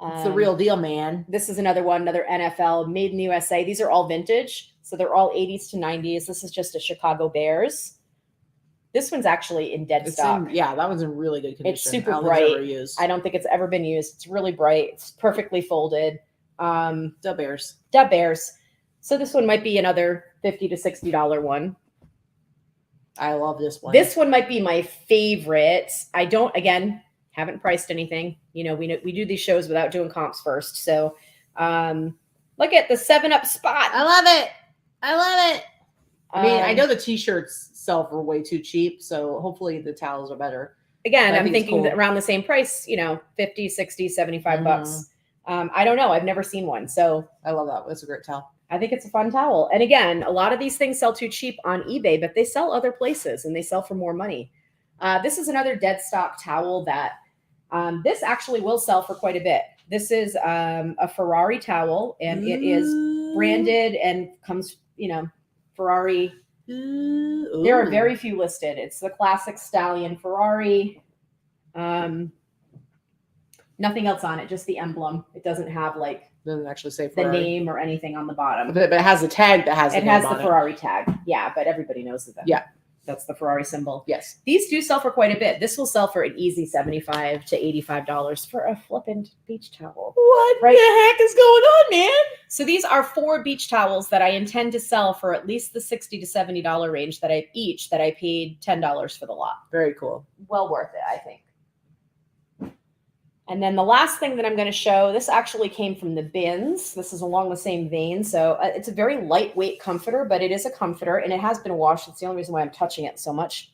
It's the real deal, man. This is another one, another NFL made in the USA. These are all vintage. So they're all 80s to 90s. This is just a Chicago Bears. This one's actually in dead stock. That one's in really good condition. It's super bright. I don't think it's ever been used. It's really bright. It's perfectly folded. Da Bears. So this one might be another $50 to $60 one. I love this one. This one might be my favorite. Haven't priced anything. We do these shows without doing comps first. So look at the 7-Up spot. I love it. I mean, I know the t-shirts sell for way too cheap, so hopefully the towels are better. Again, I'm thinking around the same price, 50, 60, 75 bucks. I don't know. I've never seen one. So I love that. That's a great towel. I think it's a fun towel. And again, a lot of these things sell too cheap on eBay, but they sell other places and they sell for more money. This is another dead stock towel that this actually will sell for quite a bit. This is a Ferrari towel, and it is branded and comes, Ferrari. Ooh. There are very few listed. It's the classic Stallion Ferrari. Nothing else on it, just the emblem. It doesn't have doesn't actually say Ferrari. The name or anything on the bottom. But it has a tag that has it has the Ferrari tag. Yeah, but everybody knows that. Yeah. That's the Ferrari symbol. Yes. These do sell for quite a bit. This will sell for an easy $75 to $85 for a flippant beach towel. What the heck is going on, man? So these are 4 beach towels that I intend to sell for at least the $60 to $70 range that I paid $10 for the lot. Very cool. Well worth it, I think. And then the last thing that I'm going to show, this actually came from the bins. This is along the same vein. So it's a very lightweight comforter, but it is a comforter and it has been washed. It's the only reason why I'm touching it so much.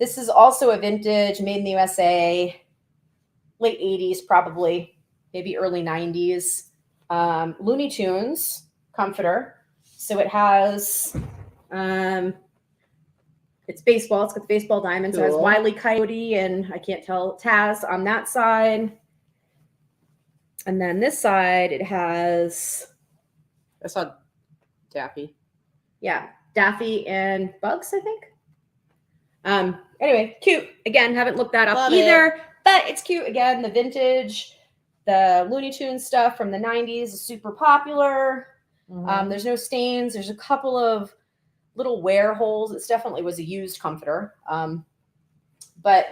This is also a vintage made in the USA, late 80s, probably, maybe early 90s. Looney Tunes comforter. So it has, it's baseball. It's got the baseball diamonds. Cool. So it has Wile E. Coyote and I can't tell, Taz on that side. And then this side, it has. I saw Daffy. Yeah, Daffy and Bugs, I think. Anyway, cute. Again, haven't looked that up Love either, but it's cute. Again, the vintage, the Looney Tunes stuff from the 90s is super popular. There's no stains. There's a couple of little wear holes. It definitely was a used comforter. But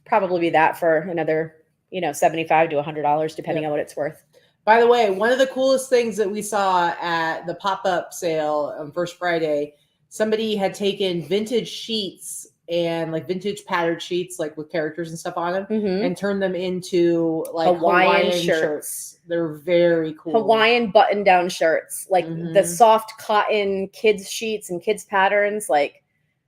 probably be that for another, $75 to $100, depending on what it's worth. By the way, one of the coolest things that we saw at the pop-up sale on First Friday, somebody had taken vintage sheets and like vintage patterned sheets, like with characters and stuff on them, and turned them into like Hawaiian shirts. They're very cool. Hawaiian button-down shirts, like the soft cotton kids sheets and kids patterns, like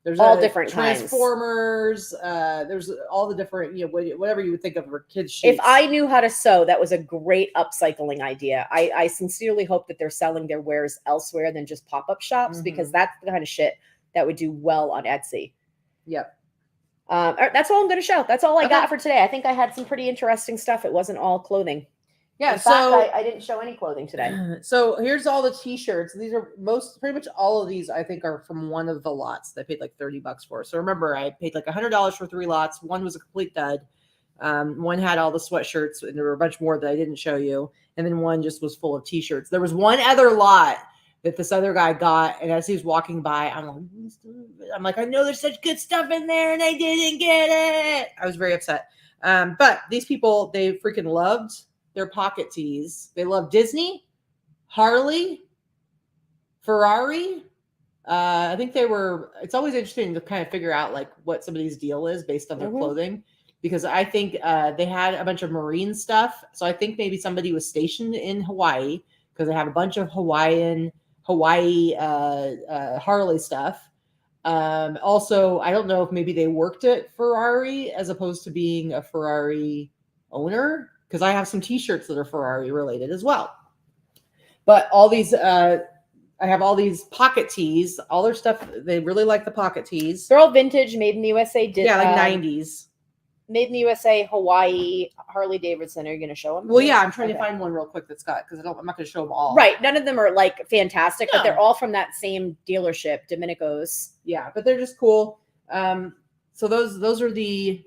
there's all different Transformers. There's all the different, whatever you would think of for kids sheets. If I knew how to sew, that was a great upcycling idea. I sincerely hope that they're selling their wares elsewhere than just pop-up shops, because that's the kind of shit that would do well on Etsy. Yep. That's all I'm going to show. That's all I got for today. I think I had some pretty interesting stuff. It wasn't all clothing. Yeah, in fact, I didn't show any clothing today. So here's all the t-shirts. These are pretty much all of these, I think, are from one of the lots that I paid like $30 for. So remember, I paid like $100 for 3 lots. One was a complete dud. One had all the sweatshirts, and there were a bunch more that I didn't show you. And then one just was full of t-shirts. There was one other lot that this other guy got, and as he was walking by, I'm like, I know there's such good stuff in there, and I didn't get it. I was very upset. But these people, they freaking loved their pocket tees. They love Disney, Harley, Ferrari. I think it's always interesting to kind of figure out like what somebody's deal is based on their clothing, because I think they had a bunch of marine stuff. So I think maybe somebody was stationed in Hawaii, because they have a bunch of Hawaii Harley stuff. Also, I don't know if maybe they worked at Ferrari as opposed to being a Ferrari owner, because I have some t-shirts that are Ferrari related as well. But all these, I have all these pocket tees, all their stuff. They really like the pocket tees. They're all vintage, made in the USA. Yeah, like 90s. Made in the USA, Hawaii, Harley Davidson. Are you going to show them? Well, yeah, I'm trying to find one real quick that's got, because I'm not going to show them all. Right. None of them are like fantastic, but they're all from that same dealership, Domenico's. Yeah, but they're just cool. So those are the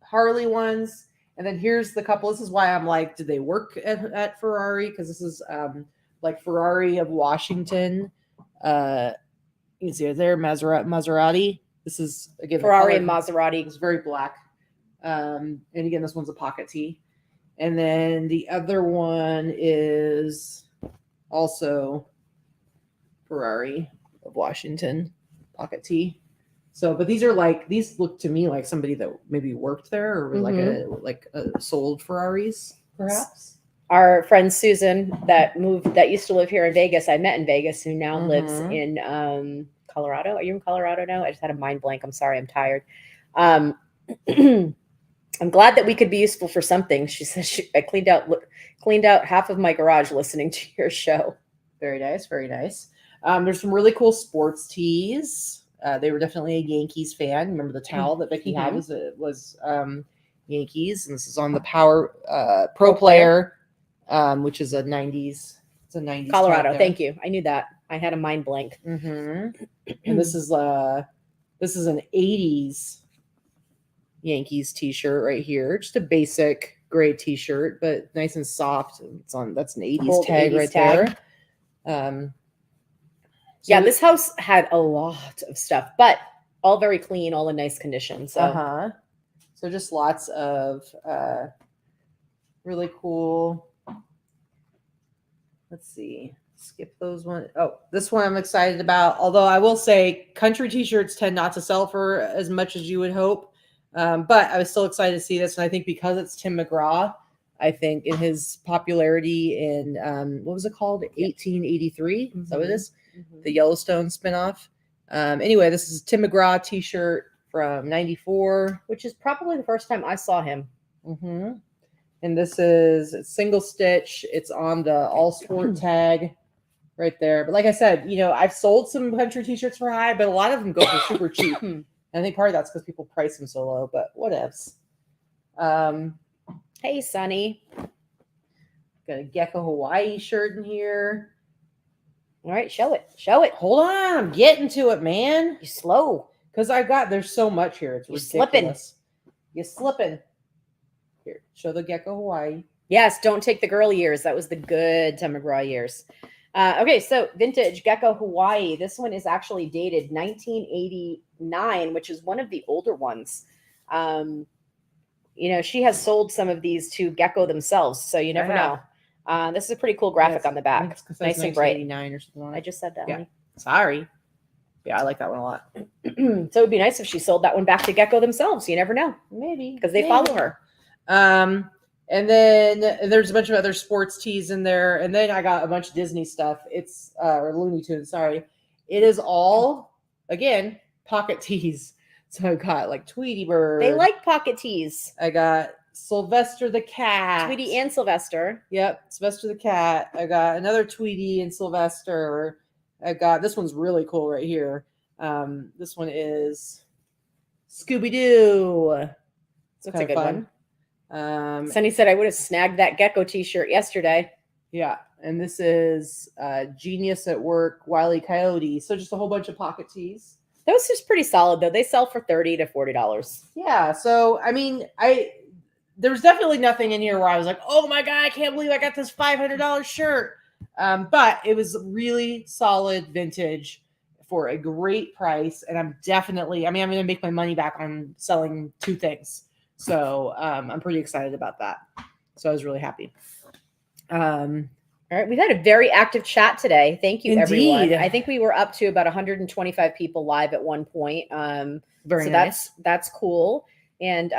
Harley ones. And then here's the couple. This is why I'm like, did they work at Ferrari? Because this is like Ferrari of Washington. You can see it there, Maserati. This is, again, Ferrari and Maserati. It's very black. And again, this one's a pocket tee. And then the other one is also Ferrari of Washington pocket tee. So, but these look to me like somebody that maybe worked there, or was sold Ferraris, perhaps. Our friend Susan that used to live here in Vegas, I met in Vegas, who now lives in Colorado. Are you in Colorado now? I just had a mind blank. I'm sorry, I'm tired. I'm glad that we could be useful for something. She says I cleaned out half of my garage listening to your show. Very nice, very nice. There's some really cool sports tees. They were definitely a Yankees fan. Remember the towel that Vikki had was Yankees, and this is on the Power Pro Player, which is a 90s. It's a 90s Colorado. Thank you. I knew that. I had a mind blank. And this is an 80s Yankees t-shirt right here. Just a basic gray t-shirt, but nice and soft. That's an 80s tag 80s right tag. There. Yeah, this house had a lot of stuff, but all very clean, all in nice condition. So, so just lots of really cool. Let's see. Skip those one. Oh, this one I'm excited about. Although I will say country t-shirts tend not to sell for as much as you would hope. But I was still excited to see this. And I think because it's Tim McGraw, I think in his popularity in, what was it called? 1883. Is that what it is? The Yellowstone spinoff. Anyway, this is Tim McGraw t-shirt from 94. Which is probably the first time I saw him. And this is single stitch. It's on the all sport tag right there. But like I said, I've sold some country t-shirts for high, but a lot of them go for super cheap. And I think part of that's because people price them so low, but whatevs. Hey, Sonny. Got a Gecko Hawaii shirt in here. All right, show it. Show it. Hold on. I'm getting to it, man. You slow. Because there's so much here. It's ridiculous. You're slipping. Here, show the Gecko Hawaii. Yes, don't take the girl years. That was the good Tim McGraw years. Okay, so vintage Gecko Hawaii. This one is actually dated 1989, which is one of the older ones. She has sold some of these to Gecko themselves, so you never know. This is a pretty cool graphic on the back. Nice and bright. Or something like that. I just said that, honey. Sorry. Yeah, I like that one a lot. So it would be nice if she sold that one back to Gecko themselves. You never know. Maybe. Because they follow her. And then there's a bunch of other sports tees in there. And then I got a bunch of Disney stuff. It's or Looney Tunes, sorry. It is all, again, pocket tees. So I got like Tweety Bird. They like pocket tees. I got Sylvester the cat. Tweety and Sylvester. Yep, Sylvester the cat. I got another Tweety and Sylvester. I got, this one's really cool right here. This one is Scooby-Doo. That's a good one. Sunny said I would have snagged that Gecko t-shirt yesterday. Yeah, and this is Genius at Work, Wile E. Coyote. So just a whole bunch of pocket tees. Those are pretty solid though. They sell for $30 to $40. Yeah, so I mean, there's definitely nothing in here where I was like, oh my God, I can't believe I got this $500 shirt. But it was really solid vintage for a great price. And I'm going to make my money back on selling 2 things. So I'm pretty excited about that. So I was really happy. All right. We've had a very active chat today. Thank you, Indeed. everyone. I think we were up to about 125 people live at one point. Very nice. That's cool. And,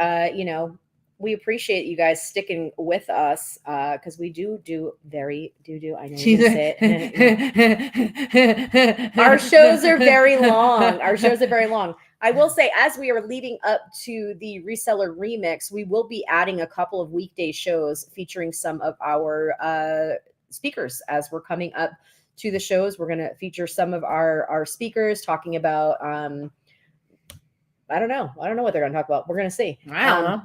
we appreciate you guys sticking with us because we do. I know you say it. Our shows are very long. I will say, as we are leading up to the Reseller Remix, we will be adding a couple of weekday shows featuring some of our speakers. As we're coming up to the shows, we're going to feature some of our speakers talking about, I don't know what they're going to talk about. We're going to see. I don't know.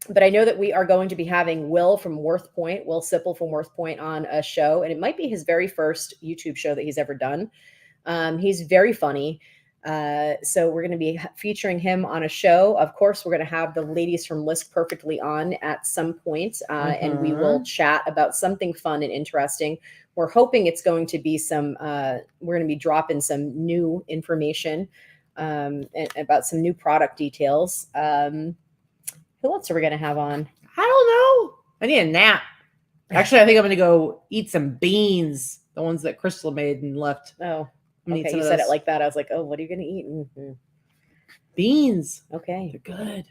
But I know that we are going to be having Will Sipple from Worth Point on a show, and it might be his very first YouTube show that he's ever done. He's very funny. So we're going to be featuring him on a show. Of course, we're going to have the ladies from List Perfectly on at some point, and we will chat about something fun and interesting. We're hoping it's going to be we're going to be dropping some new information and about some new product details. Who else are we going to have on? I don't know. I need a nap. Actually, I think I'm going to go eat some beans, the ones that Crystal made and left. Oh, okay. You said it like that. I was like, oh, what are you going to eat? Mm-hmm. Beans. Okay. They're good.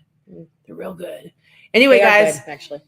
They're real good. Anyway, guys, good, actually,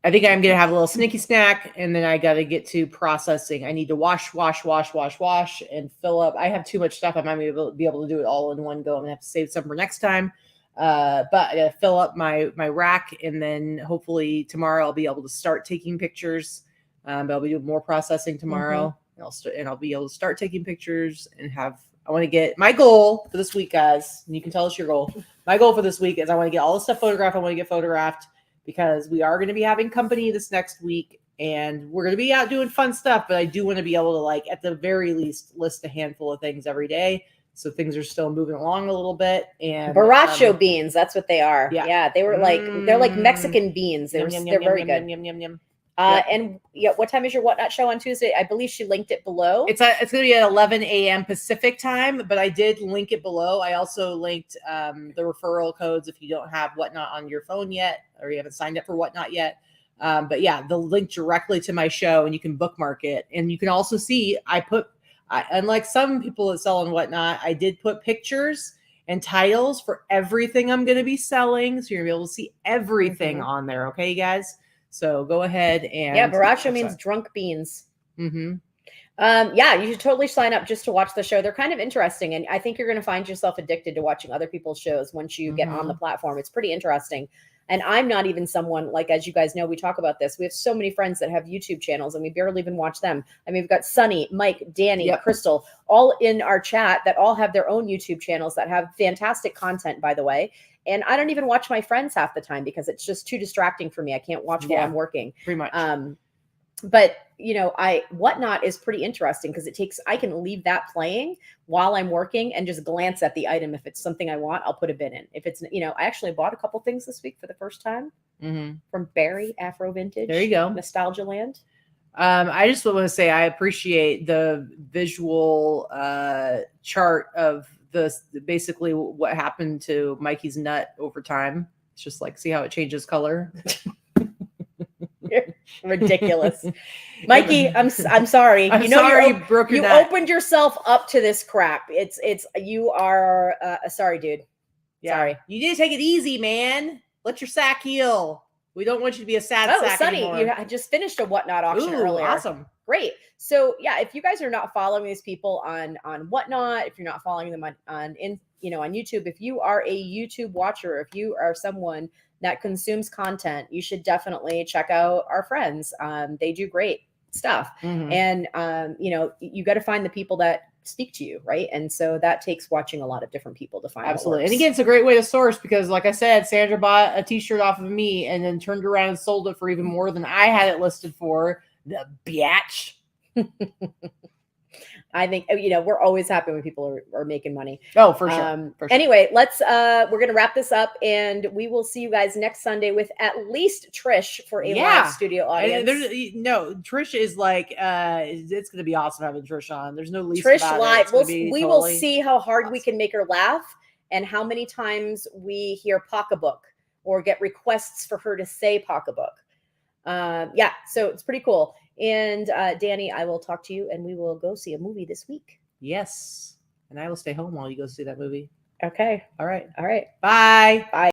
I think I'm going to have a little sneaky snack, and then I got to get to processing. I need to wash, and fill up. I have too much stuff. I might be able to do it all in one go. I'm going to have to save some for next time. But I gotta fill up my rack, and then hopefully tomorrow I'll be able to start taking pictures. But I'll be doing more processing tomorrow, and I'll be able to start taking pictures and I want to get my goal for this week, guys. And you can tell us your goal. My goal for this week is I want to get all the stuff photographed. I want to get photographed because we are going to be having company this next week, and we're going to be out doing fun stuff. But I do want to be able to, like, at the very least, list a handful of things every day. So things are still moving along a little bit. And Baracho beans, that's what they are. Yeah, they were they're like Mexican beans. They're very good. And what time is your Whatnot show on Tuesday? I believe she linked it below. It's going to be at 11 a.m. Pacific time, but I did link it below. I also linked the referral codes if you don't have Whatnot on your phone yet, or you haven't signed up for Whatnot yet. But yeah, the link directly to my show, and you can bookmark it. And you can also see unlike some people that sell and Whatnot, I did put pictures and titles for everything I'm going to be selling. So you're going to be able to see everything on there. Okay, you guys? So go ahead and... Yeah, Baracho means drunk beans. Mm-hmm. You should totally sign up just to watch the show. They're kind of interesting. And I think you're going to find yourself addicted to watching other people's shows once you get on the platform. It's pretty interesting. And I'm not even someone, like, as you guys know, we talk about this. We have so many friends that have YouTube channels, and we barely even watch them. I mean, we've got Sunny, Mike, Danny, Crystal, all in our chat that all have their own YouTube channels that have fantastic content, by the way. And I don't even watch my friends half the time because it's just too distracting for me. I can't watch while I'm working. Pretty much. but Whatnot is pretty interesting because I can leave that playing while I'm working and just glance at the item. If it's something I want, I'll put a bid in. If it's, I actually bought a couple things this week for the first time from Barry Afro Vintage. There you go. Nostalgia Land. I just want to say I appreciate the visual chart of basically what happened to Mikey's nut over time. It's just like, see how it changes color. Ridiculous. Mikey, I'm sorry. I'm sorry you broke your nut. Opened yourself up to this crap. You are sorry, dude. Yeah. Sorry. You need to take it easy, man. Let your sack heal. We don't want you to be a sad sack Sunny, anymore. you just finished a Whatnot auction earlier. Awesome. Great. So yeah, if you guys are not following these people on Whatnot, if you're not following them on YouTube, if you are a YouTube watcher, if you are someone that consumes content, you should definitely check out our friends. They do great stuff. And you got to find the people that speak to you, right? And so that takes watching a lot of different people to find. Absolutely. And again, it's a great way to source because, like I said, Sandra bought a t-shirt off of me and then turned around and sold it for even more than I had it listed for. The biatch. I think we're always happy when people are making money. Oh, for sure. Anyway, we're gonna wrap this up, and we will see you guys next Sunday with at least Trish for a live studio audience. Trish is like it's gonna be awesome having Trish on. There's no least Trish about live. We will see how hard we can make her laugh and how many times we hear pocketbook or get requests for her to say pocketbook. So it's pretty cool. And Danny, I will talk to you and we will go see a movie this week. Yes. And I will stay home while you go see that movie. Okay. All right. Bye. Bye.